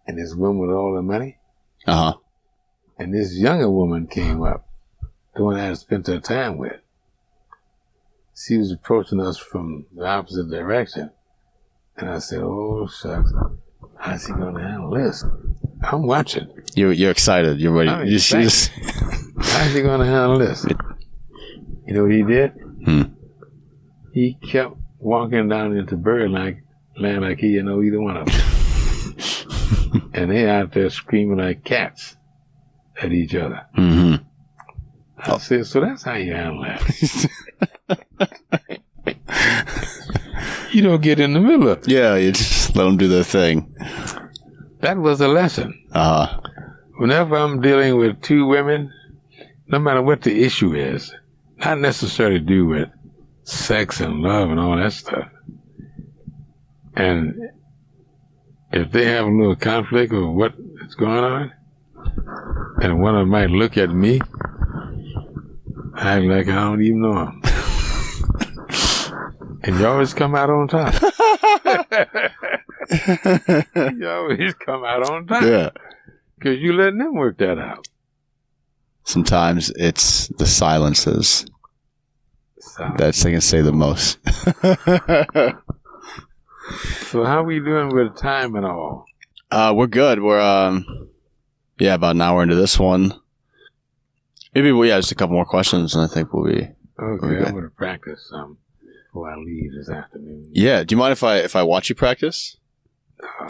[SPEAKER 2] and this woman with all the money.
[SPEAKER 1] Uh-huh.
[SPEAKER 2] And this younger woman came up, the one I had spent her time with. She was approaching us from the opposite direction. And I said, oh, shucks, how's he going to handle this? I'm watching.
[SPEAKER 1] You're excited. You're ready.
[SPEAKER 2] I'm excited. How's he going to handle this? You know what he did? He kept walking down into Birdland like he didn't know either one of them. And they out there screaming like cats at each other. Mm-hmm. I said, so that's how you handle that. You don't get in the middle of it.
[SPEAKER 1] Yeah, you just let them do their thing.
[SPEAKER 2] That was a lesson. Whenever I'm dealing with two women, no matter what the issue is, not necessarily to do with sex and love and all that stuff. And if they have a little conflict of what is going on, and one of them might look at me, act like I don't even know him. And you always come out on top. You always come out on top.
[SPEAKER 1] Yeah.
[SPEAKER 2] Because you letting them work that out.
[SPEAKER 1] Sometimes it's the silences that they can say the most.
[SPEAKER 2] So how we doing with time and all?
[SPEAKER 1] We're good. We're about an hour into this one. Maybe just a couple more questions, and I think we'll be
[SPEAKER 2] okay. I'm going to practice some before I leave this afternoon.
[SPEAKER 1] Yeah. Do you mind if I watch you practice?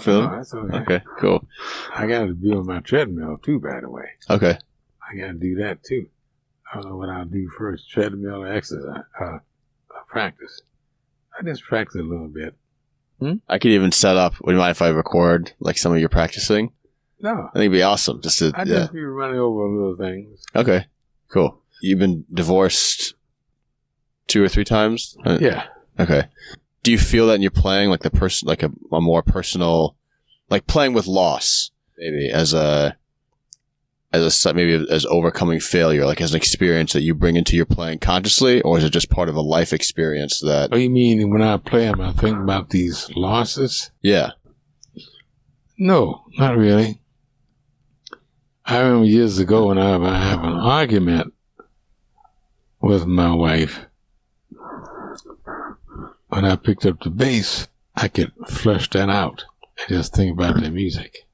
[SPEAKER 2] No, that's okay.
[SPEAKER 1] Okay. Cool.
[SPEAKER 2] I got to be on my treadmill too, by the way.
[SPEAKER 1] Okay.
[SPEAKER 2] I got to do that too. I don't know what I'll do first, treadmill or exercise, practice. I just practice a little bit.
[SPEAKER 1] I could even set up. Would you mind if I record like some of your practicing?
[SPEAKER 2] No.
[SPEAKER 1] I think it'd be awesome. Just
[SPEAKER 2] be running over little things.
[SPEAKER 1] Okay. Cool. You've been divorced 2 or 3 times?
[SPEAKER 2] Yeah.
[SPEAKER 1] Okay. Do you feel that in your playing, like a more personal, like playing with loss, maybe as overcoming failure, like as an experience that you bring into your playing consciously, or is it just part of a life experience that?
[SPEAKER 2] Oh, you mean when I play them, I think about these losses?
[SPEAKER 1] Yeah.
[SPEAKER 2] No, not really. I remember years ago when I have an argument with my wife. When I picked up the bass, I could flush that out and just think about the music.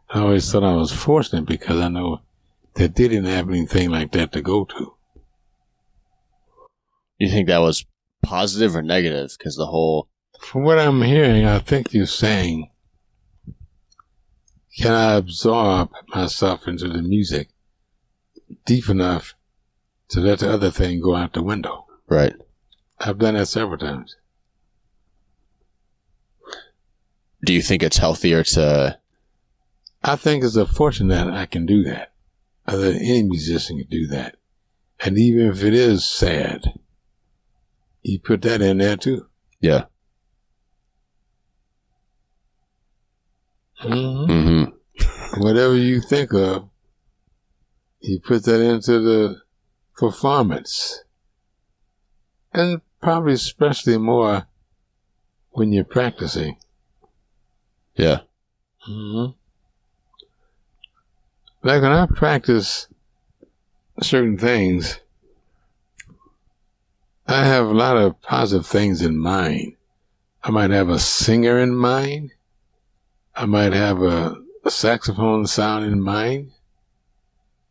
[SPEAKER 2] I always thought I was fortunate because I know that they didn't have anything like that to go to.
[SPEAKER 1] You think that was positive or negative? Because the whole...
[SPEAKER 2] From what I'm hearing, I think you're saying, can I absorb myself into the music deep enough to let the other thing go out the window?
[SPEAKER 1] Right.
[SPEAKER 2] I've done that several times.
[SPEAKER 1] Do you think it's healthier to...
[SPEAKER 2] I think it's a fortune that I can do that. Other than any musician can do that. And even if it is sad, you put that in there too.
[SPEAKER 1] Yeah.
[SPEAKER 2] Mm-hmm. Mm-hmm. Whatever you think of, you put that into the performance. And probably especially more when you're practicing.
[SPEAKER 1] Yeah.
[SPEAKER 2] Mm-hmm. Like when I practice certain things, I have a lot of positive things in mind. I might have a singer in mind. I might have a saxophone sound in mind.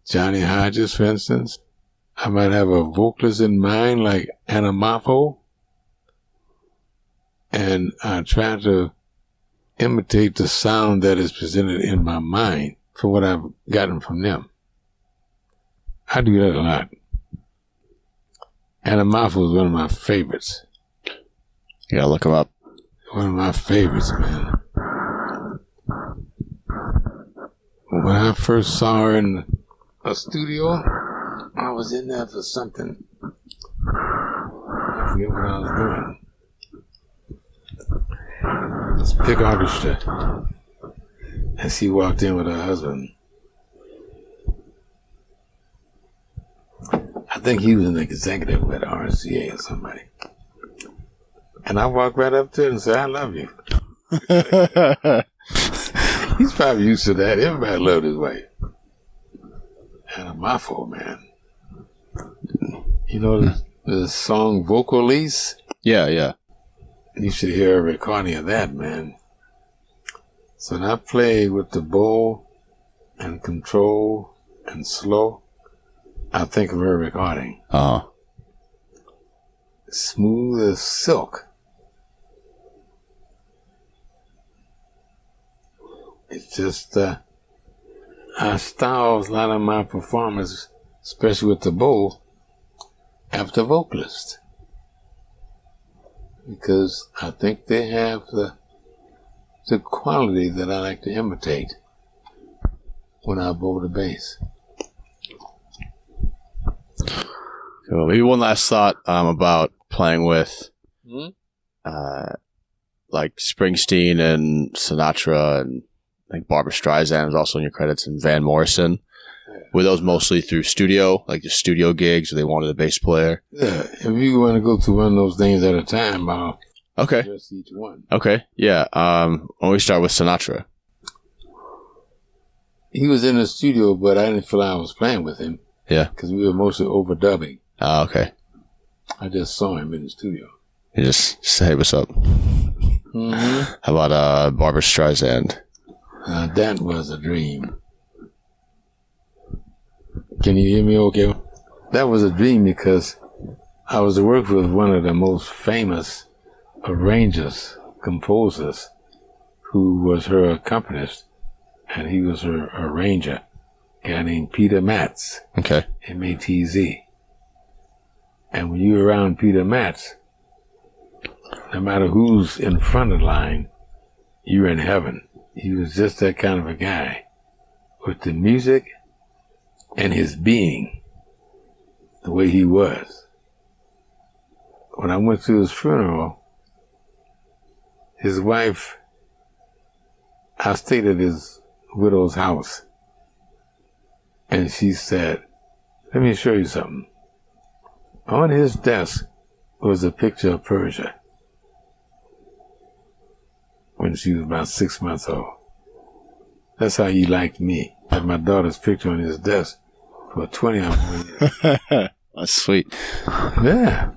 [SPEAKER 2] Johnny Hodges, for instance. I might have a vocalist in mind like Moffo. And I try to imitate the sound that is presented in my mind from what I've gotten from them. I do that a lot. Moffo is one of my favorites.
[SPEAKER 1] You gotta look him up.
[SPEAKER 2] One of my favorites, man. When I first saw her in a studio, I was in there for something. I forget what I was doing. It's big orchestra. And she walked in with her husband. I think he was an executive with RCA or somebody. And I walked right up to her and said, I love you. He's probably used to that. Everybody loved his wife. And Moffo, man. You know the song Vocalise?
[SPEAKER 1] Yeah, yeah.
[SPEAKER 2] You should hear a recording of that, man. So when I play with the bow and control and slow, I think of her recording. Smooth as silk. It's just, I style a lot of my performance, especially with the bow, after vocalists. Because I think they have the quality that I like to imitate when I bow the bass.
[SPEAKER 1] So maybe one last thought about playing with like Springsteen and Sinatra, and I think Barbra Streisand was also in your credits, and Van Morrison. Yeah. Were those mostly through studio, like the studio gigs, or they wanted a bass player?
[SPEAKER 2] Yeah, if you want to go through one of those things at a time, I'll address each one.
[SPEAKER 1] Okay, yeah. When we start with Sinatra.
[SPEAKER 2] He was in the studio, but I didn't feel I was playing with him.
[SPEAKER 1] Yeah.
[SPEAKER 2] Because we were mostly overdubbing.
[SPEAKER 1] Oh, okay.
[SPEAKER 2] I just saw him in the studio.
[SPEAKER 1] You just say, what's up?
[SPEAKER 2] Mm-hmm.
[SPEAKER 1] How about Barbra Streisand?
[SPEAKER 2] That was a dream. Can you hear me okay? That was a dream because I was to work with one of the most famous arrangers, composers, who was her accompanist, and he was her arranger, a guy named Peter Metz.
[SPEAKER 1] Okay.
[SPEAKER 2] M-A-T-Z. And when you're around Peter Metz, no matter who's in front of the line, you're in heaven. He was just that kind of a guy with the music and his being, the way he was. When I went to his funeral, his wife, I stayed at his widow's house, and she said, let me show you something. On his desk was a picture of Persia when she was about 6 months old. That's how he liked me. I had my daughter's picture on his desk for 20 or more years.
[SPEAKER 1] That's sweet.
[SPEAKER 2] Yeah.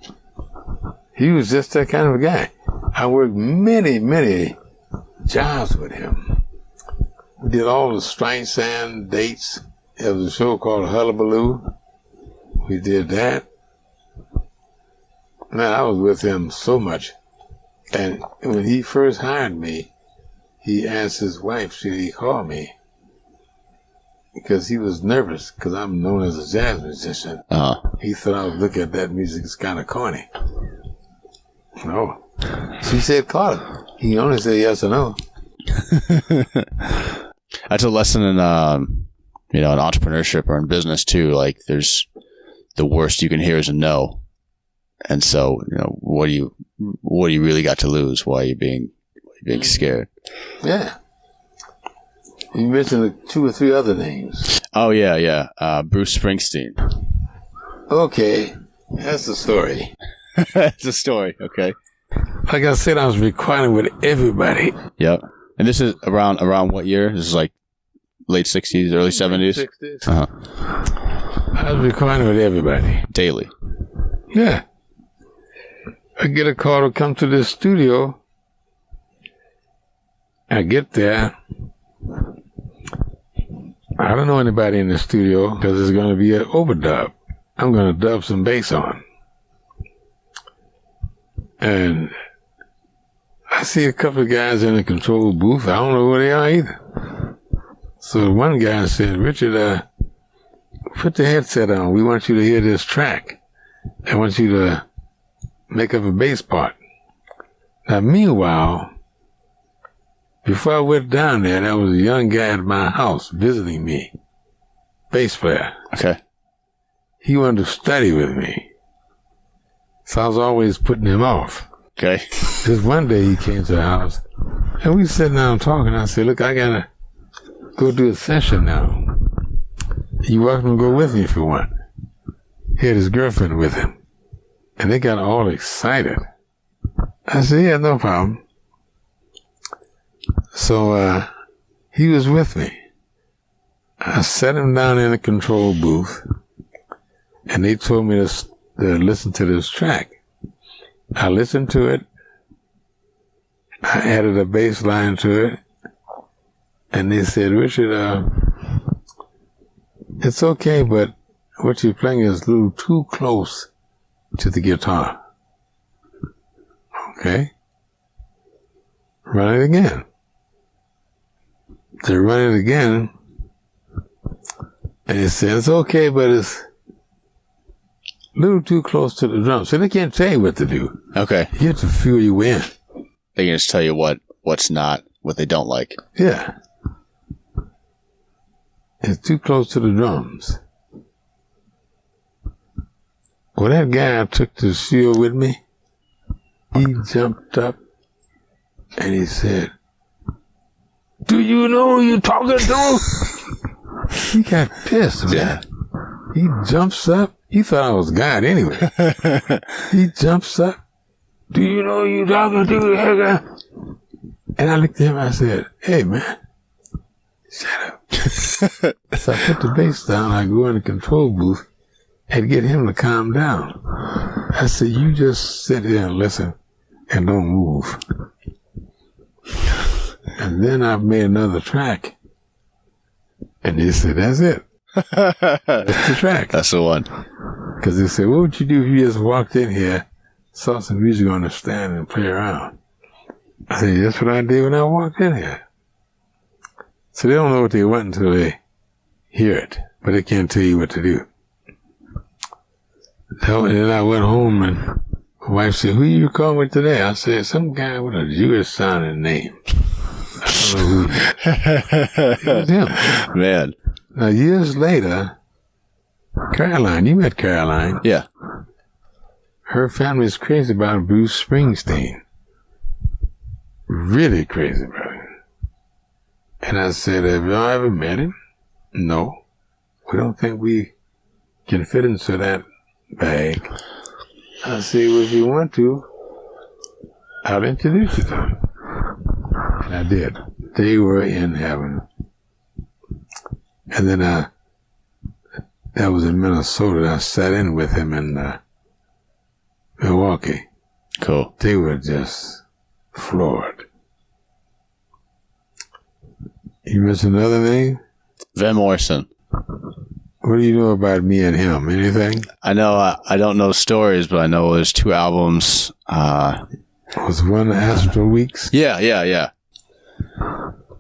[SPEAKER 2] He was just that kind of a guy. I worked many, many jobs with him. We did all the Streisand dates. There was a show called Hullabaloo. We did that. Man, I was with him so much. And when he first hired me, he asked his wife, should he call me? Because he was nervous, because I'm known as a jazz musician. He thought I would look at that music as kind of corny. No. She said, call him. He only said yes or no.
[SPEAKER 1] That's a lesson in, in entrepreneurship or in business too. Like, there's the worst you can hear is a no. And so, what do you really got to lose? Why are you being scared?
[SPEAKER 2] Yeah. You mentioned 2 or 3 other names.
[SPEAKER 1] Oh, yeah. Bruce Springsteen.
[SPEAKER 2] Okay. That's the story.
[SPEAKER 1] That's a story. Okay.
[SPEAKER 2] Like I said, I was recording with everybody.
[SPEAKER 1] Yep. And this is around what year? This is like late 60s, early 70s?
[SPEAKER 2] 60s. Uh-huh. I was recording with everybody.
[SPEAKER 1] Daily.
[SPEAKER 2] Yeah. I get a call to come to this studio. I get there. I don't know anybody in the studio because it's going to be an overdub. I'm going to dub some bass on. And I see a couple of guys in the control booth. I don't know where they are either. So one guy said, Richard, put the headset on. We want you to hear this track. I want you to make up a bass part. Now, meanwhile, before I went down there was a young guy at my house visiting me, bass player.
[SPEAKER 1] Okay.
[SPEAKER 2] He wanted to study with me. So I was always putting him off.
[SPEAKER 1] Okay.
[SPEAKER 2] Just one day he came to the house, and we sitting down talking. I said, look, I got to go do a session now. You're welcome to go with me if you want. He had his girlfriend with him. And they got all excited. I said, yeah, no problem. So he was with me. I sat him down in the control booth, and they told me to listen to this track. I listened to it. I added a bass line to it. And they said, Richard, it's okay, but what you're playing is a little too close to the guitar. Okay? Run it again. They run it again, and he said, it's okay, but it's a little too close to the drum. So they can't tell you what to do.
[SPEAKER 1] Okay.
[SPEAKER 2] You have to feel your way in.
[SPEAKER 1] They can just tell you what's not, what they don't like.
[SPEAKER 2] Yeah. It's too close to the drums. Well, that guy I took to the studio with me, he jumped up and he said, do you know who you're talking to? He got pissed, man.
[SPEAKER 1] Yeah.
[SPEAKER 2] He jumps up. He thought I was God anyway. He jumps up. Do you know who you're talking to? And I looked at him and I said, hey, man, shut up. So I put the bass down. I go in the control booth and get him to calm down. I said, you just sit here and listen and don't move. And then I made another track. And he said, that's it. That's the track.
[SPEAKER 1] That's the one.
[SPEAKER 2] Because they said, what would you do if you just walked in here, saw some music on the stand and play around? I said, that's what I did when I walked in here. So they don't know what they want until they hear it, but they can't tell you what to do. So, and then I went home and my wife said, who you calling with today? I said, some guy with a Jewish sounding name. I don't know who. It was him.
[SPEAKER 1] Man.
[SPEAKER 2] Now, years later, Caroline, you met Caroline.
[SPEAKER 1] Yeah.
[SPEAKER 2] Her family is crazy about Bruce Springsteen. Really crazy about him. And I said, have y'all ever met him? No. We don't think we can fit into that bag. I said, well, if you want to, I'll introduce you to him. And I did. They were in heaven. And then that was in Minnesota. I sat in with him in Milwaukee.
[SPEAKER 1] Cool.
[SPEAKER 2] They were just floored. You mentioned another name?
[SPEAKER 1] Van Morrison.
[SPEAKER 2] What do you know about me and him? Anything?
[SPEAKER 1] I know, I don't know stories, but I know there's 2 albums.
[SPEAKER 2] Was one Astral Weeks?
[SPEAKER 1] Yeah.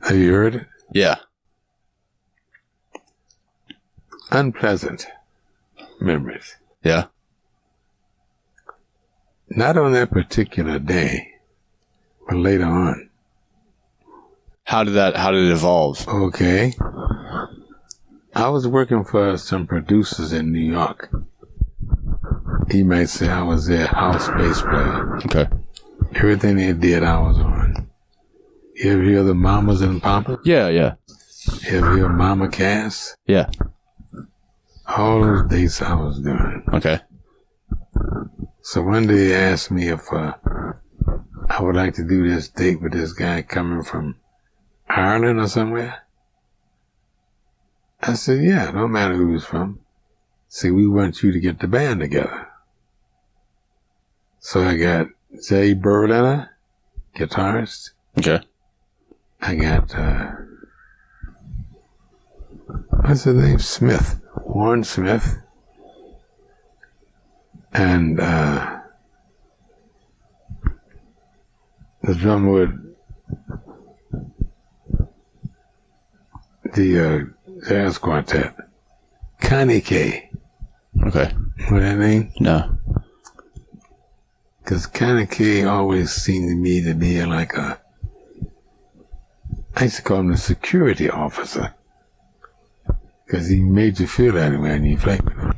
[SPEAKER 2] Have you heard it?
[SPEAKER 1] Yeah.
[SPEAKER 2] Unpleasant memories.
[SPEAKER 1] Yeah.
[SPEAKER 2] Not on that particular day, but later on.
[SPEAKER 1] How did it evolve?
[SPEAKER 2] Okay. I was working for some producers in New York. You might say I was their house bass player.
[SPEAKER 1] Okay.
[SPEAKER 2] Everything they did, I was on. You ever hear the Mamas and Papas?
[SPEAKER 1] Yeah.
[SPEAKER 2] You ever hear Mama Cass?
[SPEAKER 1] Yeah.
[SPEAKER 2] All those dates I was doing.
[SPEAKER 1] Okay.
[SPEAKER 2] So one day they asked me if I would like to do this date with this guy coming from Ireland or somewhere. I said, yeah, no matter who he's from. See, we want you to get the band together. So I got Jay Birdland, guitarist.
[SPEAKER 1] Okay.
[SPEAKER 2] I got, what's his name? Smith. Warren Smith. And, the drummer with the jazz quartet. Connie K.
[SPEAKER 1] Okay.
[SPEAKER 2] Know that name?
[SPEAKER 1] No.
[SPEAKER 2] Because Connie K always seemed to me to be like I used to call him the security officer. Because he made you feel that way when you played with him.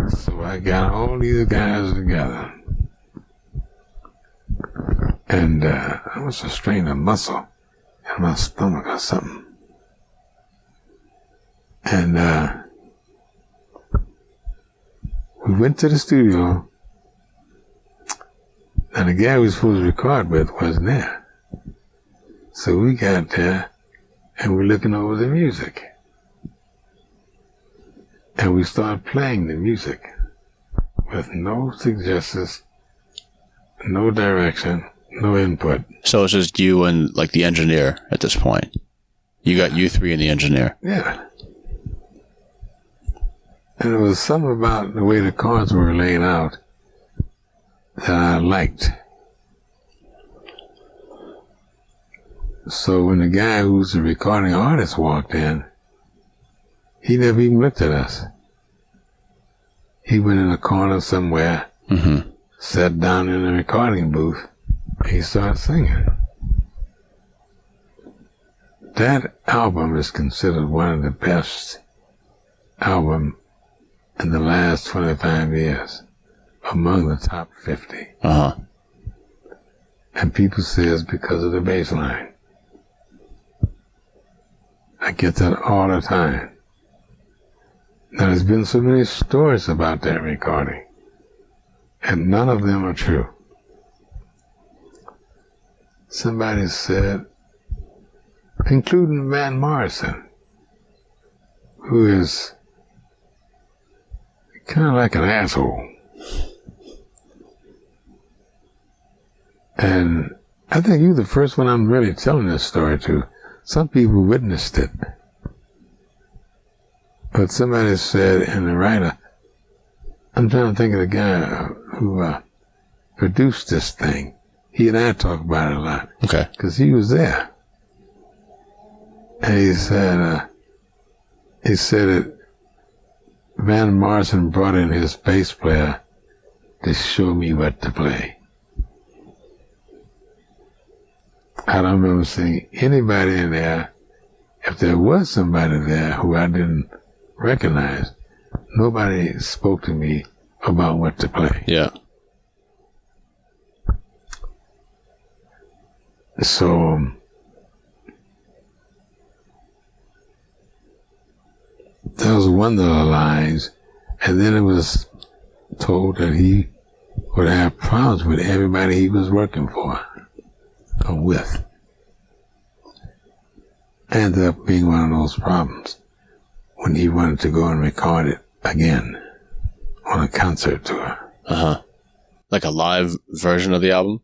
[SPEAKER 2] So I got all these guys together. And I must have strained a muscle in my stomach or something. And we went to the studio. And the guy we were supposed to record with wasn't there. So we got there and we're looking over the music. And we started playing the music with no suggestions, no direction, no input.
[SPEAKER 1] So it's just you and like the engineer at this point. You got you 3 and the engineer.
[SPEAKER 2] Yeah. And there was something about the way the cards were laid out that I liked. So when the guy who's the recording artist walked in, he never even looked at us. He went in a corner somewhere, sat down in the recording booth, and he started singing. That album is considered one of the best albums in the last 25 years, among the top 50. And people say it's because of the bass line. I get that all the time. Now, there's been so many stories about that recording, and none of them are true. Somebody said, including Van Morrison, who is kind of like an asshole. And I think you're the first one I'm really telling this story to. Some people witnessed it. But somebody said in the writer, I'm trying to think of the guy who produced this thing. He and I talk about it a lot.
[SPEAKER 1] Okay.
[SPEAKER 2] Because he was there. And he said that Van Morrison brought in his bass player to show me what to play. I don't remember seeing anybody in there. If there was somebody there who I didn't recognize, nobody spoke to me about what to play.
[SPEAKER 1] Yeah.
[SPEAKER 2] So that was one of the lines, and then it was told that he would have problems with everybody he was working for or with. Ended up being one of those problems when he wanted to go and record it again on a concert tour.
[SPEAKER 1] Like a live version of the album?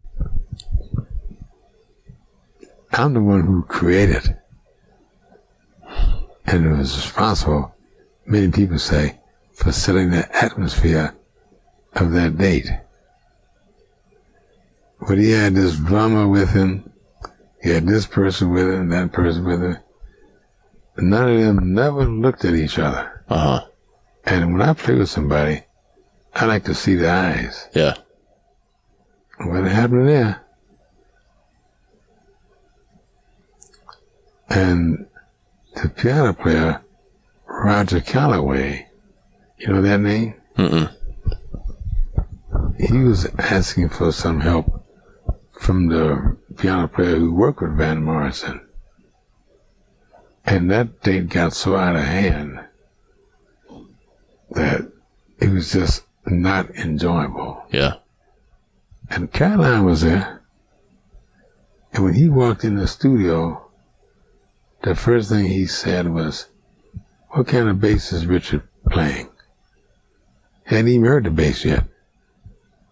[SPEAKER 2] I'm the one who created and was responsible, many people say, for setting the atmosphere of that date. But he had this drummer with him, he had this person with him, that person with him. None of them never looked at each other. And when I play with somebody, I like to see the eyes.
[SPEAKER 1] Yeah.
[SPEAKER 2] What happened there? And the piano player, Roger Calloway, you know that name? He was asking for some help from the piano player who worked with Van Morrison. And that date got so out of hand that it was just not enjoyable.
[SPEAKER 1] Yeah.
[SPEAKER 2] And Caroline was there. And when he walked in the studio, the first thing he said was, "What kind of bass is Richard playing?" Hadn't even heard the bass yet.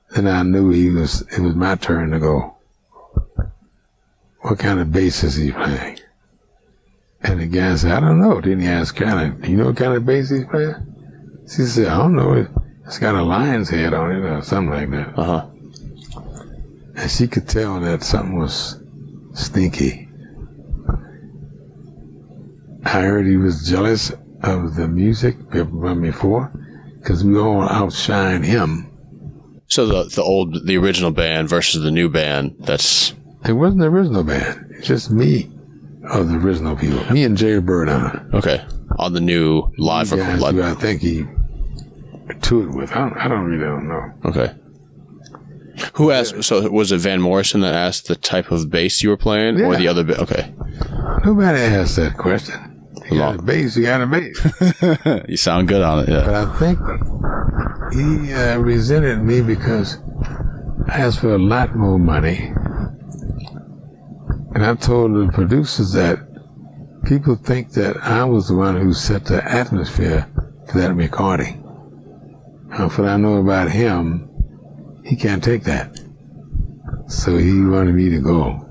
[SPEAKER 2] Then I knew it was my turn to go. What kind of bass is he playing? And the guy said, "I don't know." Then he asked Caroline, "Do you know what kind of bass he's playing?" She said, "I don't know. It's got a lion's head on it or something like that." And she could tell that something was stinky. I heard he was jealous of the music from before because we all outshined him.
[SPEAKER 1] So the original band versus the new band,
[SPEAKER 2] It wasn't the original band. It's just me of the original people. Me and Jay Bird on it.
[SPEAKER 1] Okay. On the new live
[SPEAKER 2] guys
[SPEAKER 1] record.
[SPEAKER 2] who I think he toured with. I don't really know.
[SPEAKER 1] Okay. Who asked? So was it Van Morrison that asked the type of bass you were playing, or the other? Okay.
[SPEAKER 2] Nobody asked that question. You got a bass. You got a bass.
[SPEAKER 1] You sound good on it. Yeah.
[SPEAKER 2] But I think he resented me because I asked for a lot more money, and I told the producers that people think that I was the one who set the atmosphere for that recording. And what I know about him, he can't take that. So he wanted me to go.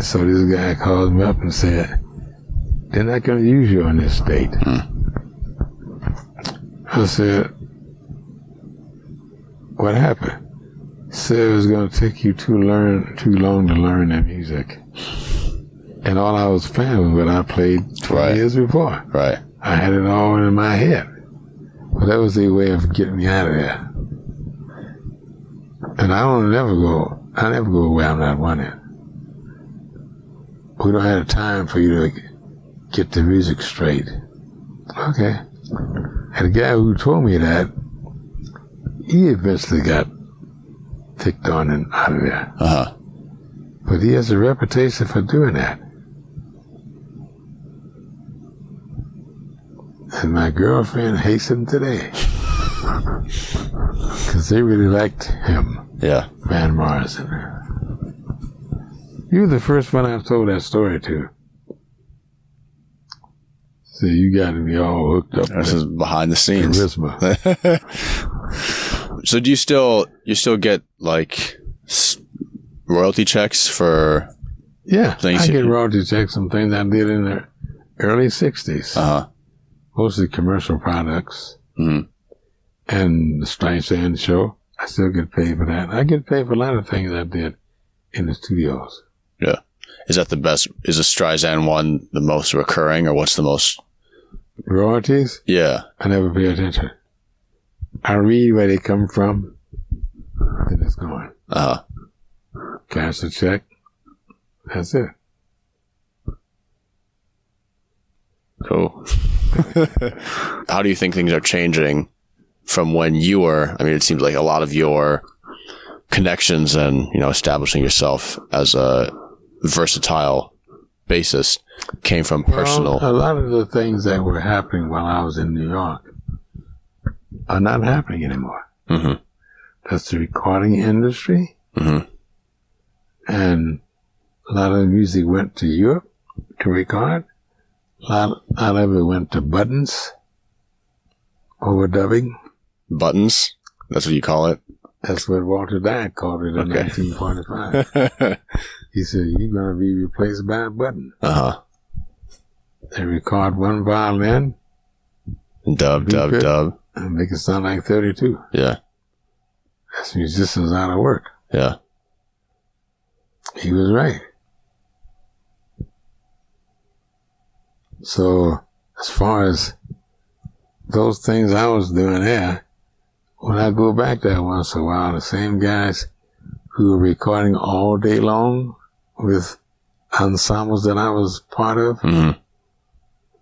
[SPEAKER 2] So this guy called me up and said, they're not going to use you in this state. I said, what happened? He said it was going to take you too long to learn that music. And all I was playing was what I played 20 years before.
[SPEAKER 1] Right.
[SPEAKER 2] I had it all in my head. But that was their way of getting me out of there. And I never go where I'm not wanted. We don't have time for you to get the music straight. Okay. And the guy who told me that, he eventually got kicked on and out of there.
[SPEAKER 1] Uh-huh.
[SPEAKER 2] But he has a reputation for doing that. And my girlfriend hates him today. Because they really liked him.
[SPEAKER 1] Yeah.
[SPEAKER 2] Van Morrison. You were the first one I told that story to. So you got me all hooked up.
[SPEAKER 1] This is behind the scenes.
[SPEAKER 2] Charisma.
[SPEAKER 1] So do you still get like royalty checks for?
[SPEAKER 2] Yeah,
[SPEAKER 1] things
[SPEAKER 2] I get royalty checks on things I did in the early 60s.
[SPEAKER 1] Uh-huh.
[SPEAKER 2] Mostly commercial products.
[SPEAKER 1] Mm-hmm.
[SPEAKER 2] And the Streisand show. I still get paid for that. I get paid for a lot of things I did in the studios.
[SPEAKER 1] Yeah. Is that the best? Is the Streisand one the most recurring, or what's the most?
[SPEAKER 2] Royalties?
[SPEAKER 1] Yeah.
[SPEAKER 2] I never pay attention. I read where they come from, then it's gone.
[SPEAKER 1] Uh-huh.
[SPEAKER 2] Cash the check. That's it.
[SPEAKER 1] Cool. How do you think things are changing from when you were? I mean, it seems like a lot of your connections and, establishing yourself as a versatile bassist came from personal.
[SPEAKER 2] Well, a lot of the things that were happening while I was in New York are not happening anymore.
[SPEAKER 1] Mm-hmm.
[SPEAKER 2] That's the recording industry.
[SPEAKER 1] Mm-hmm.
[SPEAKER 2] And a lot of the music went to Europe to record. A lot of it went to buttons, overdubbing.
[SPEAKER 1] Buttons? That's what you call it?
[SPEAKER 2] That's what Walter Dyke called it in 1945. He said, you're going to be replaced by a button.
[SPEAKER 1] Uh-huh.
[SPEAKER 2] They record one violin.
[SPEAKER 1] Dub.
[SPEAKER 2] And make it sound like 32.
[SPEAKER 1] Yeah.
[SPEAKER 2] That's musicians out of work.
[SPEAKER 1] Yeah.
[SPEAKER 2] He was right. So, as far as those things I was doing there, when I go back there once in a while, the same guys who were recording all day long with ensembles that I was part of,
[SPEAKER 1] mm-hmm.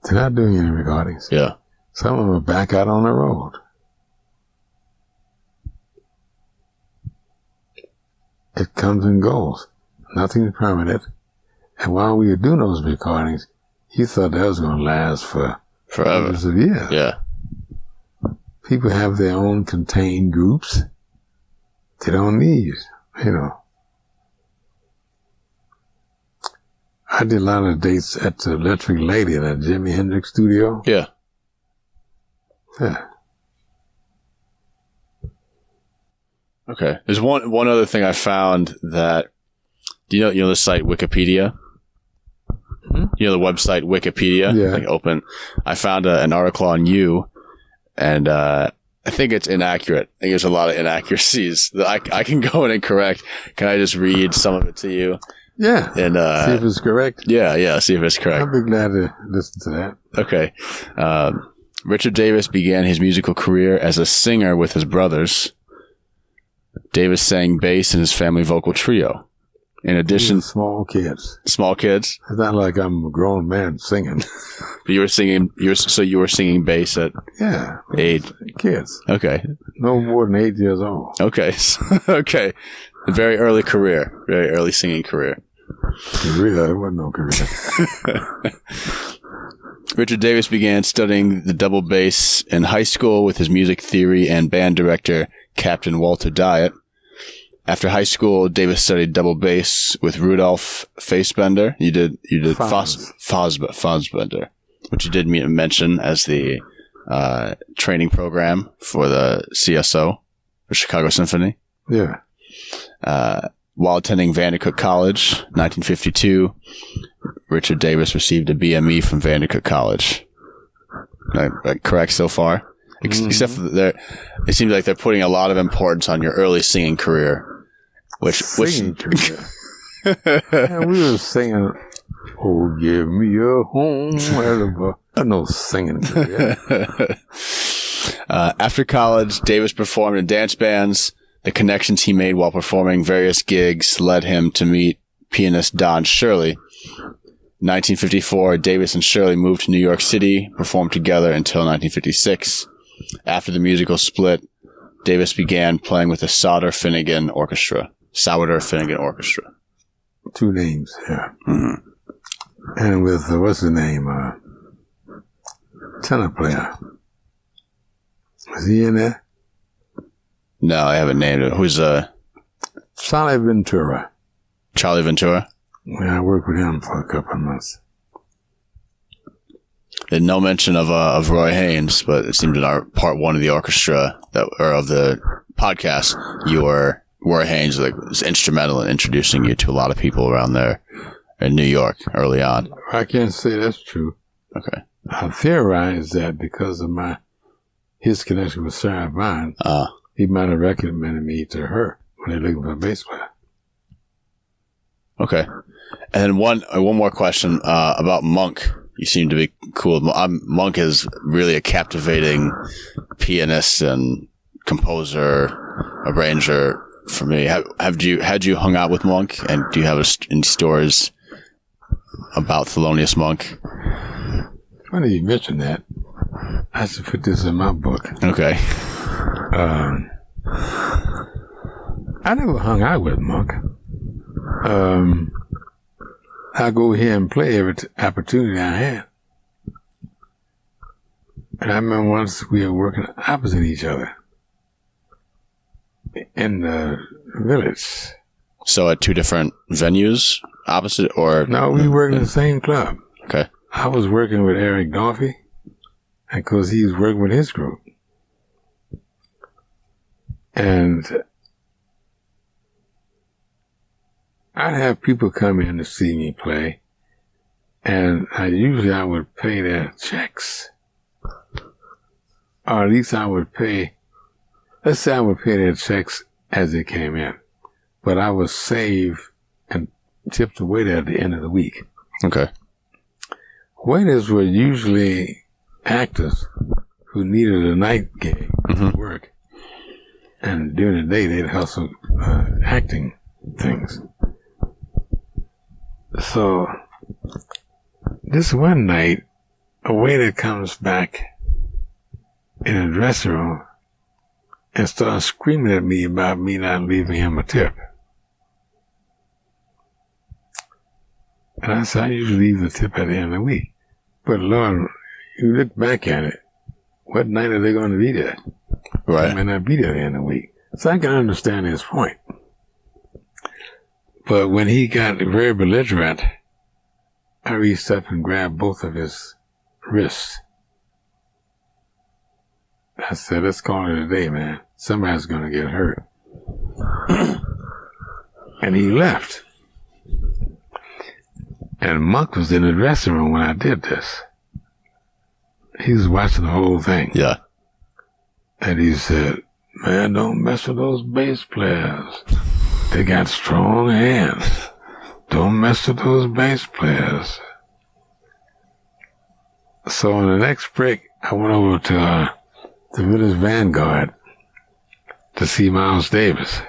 [SPEAKER 2] they're not doing any recordings.
[SPEAKER 1] Yeah.
[SPEAKER 2] Some of them are back out on the road. It comes and goes. Nothing's permanent. And while we were doing those recordings, he thought that was going to last for
[SPEAKER 1] forever.
[SPEAKER 2] Hundreds of years.
[SPEAKER 1] Yeah.
[SPEAKER 2] People have their own contained groups. They don't need, I did a lot of dates at the Electric Lady at Jimi Hendrix studio.
[SPEAKER 1] Yeah.
[SPEAKER 2] Yeah.
[SPEAKER 1] Okay. There's one other thing I found that, do you know the site Wikipedia?
[SPEAKER 2] Mm-hmm.
[SPEAKER 1] You know the website Wikipedia?
[SPEAKER 2] Yeah.
[SPEAKER 1] Like open. I found an article on you, and I think it's inaccurate. I think there's a lot of inaccuracies that I can go in and correct. Can I just read some of it to you?
[SPEAKER 2] Yeah.
[SPEAKER 1] And
[SPEAKER 2] see if it's correct.
[SPEAKER 1] Yeah. See if it's correct.
[SPEAKER 2] I'll be glad to listen to that.
[SPEAKER 1] Okay. Richard Davis began his musical career as a singer with his brothers. Davis sang bass in his family vocal trio. In addition,
[SPEAKER 2] small kids.
[SPEAKER 1] Small kids.
[SPEAKER 2] It's not like I'm a grown man singing.
[SPEAKER 1] But you were singing. You were singing bass at age
[SPEAKER 2] kids.
[SPEAKER 1] Okay.
[SPEAKER 2] No more than 8 years old.
[SPEAKER 1] Okay. Okay. A very early career. Very early singing career.
[SPEAKER 2] Career? There wasn't no career.
[SPEAKER 1] Richard Davis began studying the double bass in high school with his music theory and band director, Captain Walter Diet. After high school, Davis studied double bass with Rudolph Fassbender. You did Fassbender, which you did mention as the training program for the CSO, for Chicago Symphony.
[SPEAKER 2] Yeah.
[SPEAKER 1] While attending Vandercook College, 1952, Richard Davis received a BME from Vandercook College. Correct so far? Except for it seems like they're putting a lot of importance on your early singing career.
[SPEAKER 2] Singing career? Man, we were singing, "Oh, give me a home." No singing career.
[SPEAKER 1] After college, Davis performed in dance bands. The connections he made while performing various gigs led him to meet pianist Don Shirley. In 1954, Davis and Shirley moved to New York City, performed together until 1956. After the musical split, Davis began playing with the Sourdough Finnegan Orchestra.
[SPEAKER 2] 2 names, yeah.
[SPEAKER 1] Mm-hmm.
[SPEAKER 2] And with, what's his name? Tenor player. Is he in there?
[SPEAKER 1] No, I haven't named it. Who's
[SPEAKER 2] Charlie Ventura.
[SPEAKER 1] Charlie Ventura?
[SPEAKER 2] Yeah, I worked with him for a couple of months.
[SPEAKER 1] There's no mention of Roy Haynes, but it seemed in our part 1 of the orchestra of the podcast, Roy Haynes was instrumental in introducing you to a lot of people around there in New York early on.
[SPEAKER 2] I can't say that's true.
[SPEAKER 1] Okay.
[SPEAKER 2] I theorize that because of his connection with Sarah Vaughan, he might have recommended me to her when they're looking for a bass player.
[SPEAKER 1] Okay. And then one more question about Monk. You seem to be cool. Monk is really a captivating pianist and composer, arranger for me. Had you hung out with Monk, and do you have any stories about Thelonious Monk?
[SPEAKER 2] Funny you mentioned that. I should put this in my book.
[SPEAKER 1] Okay.
[SPEAKER 2] I never hung out with Monk. I go here and play every opportunity I had. And I remember once we were working opposite each other in the village.
[SPEAKER 1] So at 2 different venues, opposite, or?
[SPEAKER 2] No, we worked in the same club.
[SPEAKER 1] Okay.
[SPEAKER 2] I was working with Eric Dolphy, and because he was working with his group. And I'd have people come in to see me play, and I would pay their checks. Or at least I would pay, let's say I would pay their checks as they came in. But I would save and tip the waiter at the end of the week.
[SPEAKER 1] Okay.
[SPEAKER 2] Waiters were usually actors who needed a night gig to work. And during the day, they'd hustle acting things. So, this one night, a waiter comes back in a dressing room and starts screaming at me about me not leaving him a tip. And I said, I usually leave the tip at the end of the week. But Lord, you look back at it, what night are they going to be there?
[SPEAKER 1] Right.
[SPEAKER 2] They may not be there at the end of the week. So I can understand his point. But when he got very belligerent, I reached up and grabbed both of his wrists. I said, let's call it a day, man. Somebody's going to get hurt. And he left. And Monk was in the dressing room when I did this. He was watching the whole thing.
[SPEAKER 1] Yeah.
[SPEAKER 2] And he said, man, don't mess with those bass players. They got strong hands. Don't mess with those bass players. So on the next break, I went over to the Village Vanguard to see Miles Davis.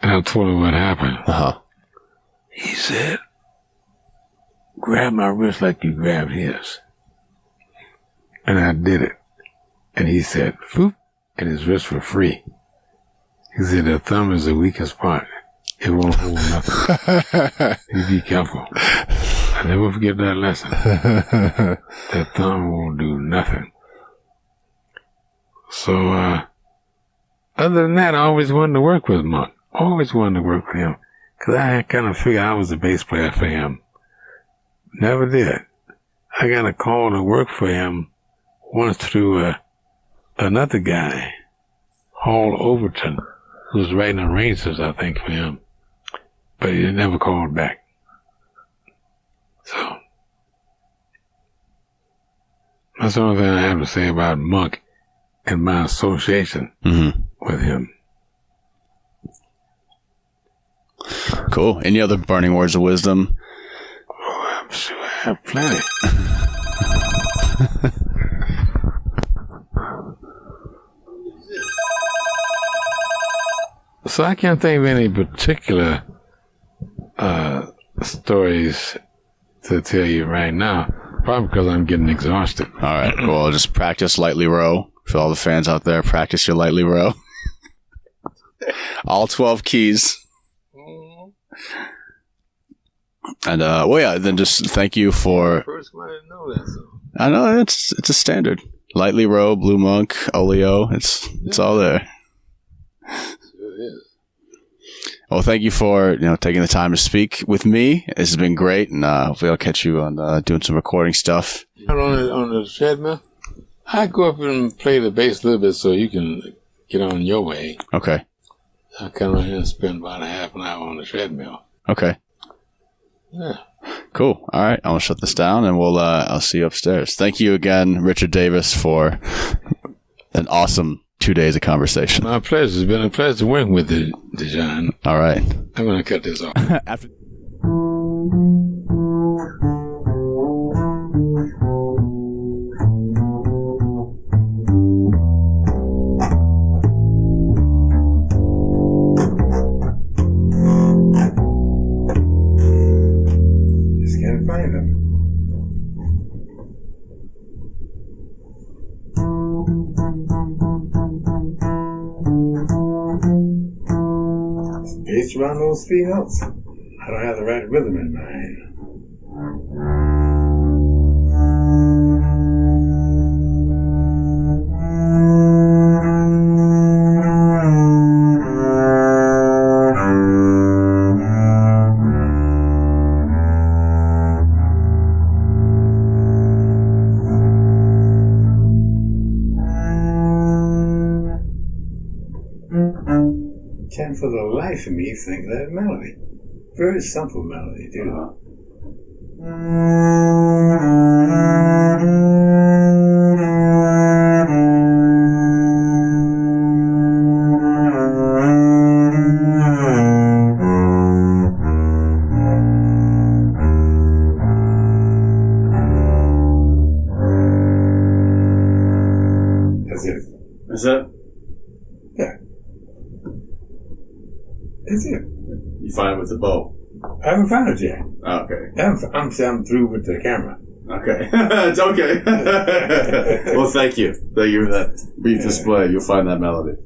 [SPEAKER 2] And I told him what happened.
[SPEAKER 1] Uh-huh.
[SPEAKER 2] He said, grab my wrist like you grabbed his. And I did it. And he said, "Foop," and his wrists were free. He said, the thumb is the weakest part. It won't hold nothing. You be careful. I never forget that lesson. That thumb won't do nothing. So, other than that, I always wanted to work with Monk. Always wanted to work with him. Because I kind of figured I was the bass player for him. Never did. I got a call to work for him once through another guy, Hall Overton, who was writing arrangements, I think, for him. But he never called back. That's the only thing I have to say about Monk and my association with him.
[SPEAKER 1] Cool. Any other burning words of wisdom?
[SPEAKER 2] Oh, I'm sure I have plenty. So I can't think of any particular stories to tell you right now. Probably because I'm getting exhausted.
[SPEAKER 1] All right. Well, just practice lightly row. For all the fans out there, practice your lightly row. All 12 keys. And, well, yeah, then just thank you for...
[SPEAKER 2] First one, I didn't know that song.
[SPEAKER 1] I know, it's a standard. Lightly row, Blue Monk, Oleo, it's all there.
[SPEAKER 2] Sure is.
[SPEAKER 1] Well, thank you for taking the time to speak with me. This has been great, and hopefully I'll catch you on doing some recording stuff.
[SPEAKER 2] On the treadmill, I go up and play the bass a little bit so you can get on your way.
[SPEAKER 1] Okay.
[SPEAKER 2] I come around here and spend about a half an hour on the treadmill.
[SPEAKER 1] Okay.
[SPEAKER 2] Yeah.
[SPEAKER 1] Cool. All right, I'll shut this down, and I'll see you upstairs. Thank you again, Richard Davis, for an awesome 2 days of conversation.
[SPEAKER 2] My pleasure. It's been a pleasure working with you, Dejan.
[SPEAKER 1] All right.
[SPEAKER 2] I'm going to cut this off.
[SPEAKER 1] After.
[SPEAKER 2] Just can't find them. Based around those three notes. I don't have the right rhythm in mind. Can't for the life of me think of that melody. Very simple melody, too. That's it.
[SPEAKER 1] Is that?
[SPEAKER 2] Yeah. That's it.
[SPEAKER 1] You find it with the bow?
[SPEAKER 2] I haven't found it yet.
[SPEAKER 1] Okay.
[SPEAKER 2] I'm through with the camera.
[SPEAKER 1] Okay. It's okay. Well, thank you. Thank you for that brief display. You'll find that melody.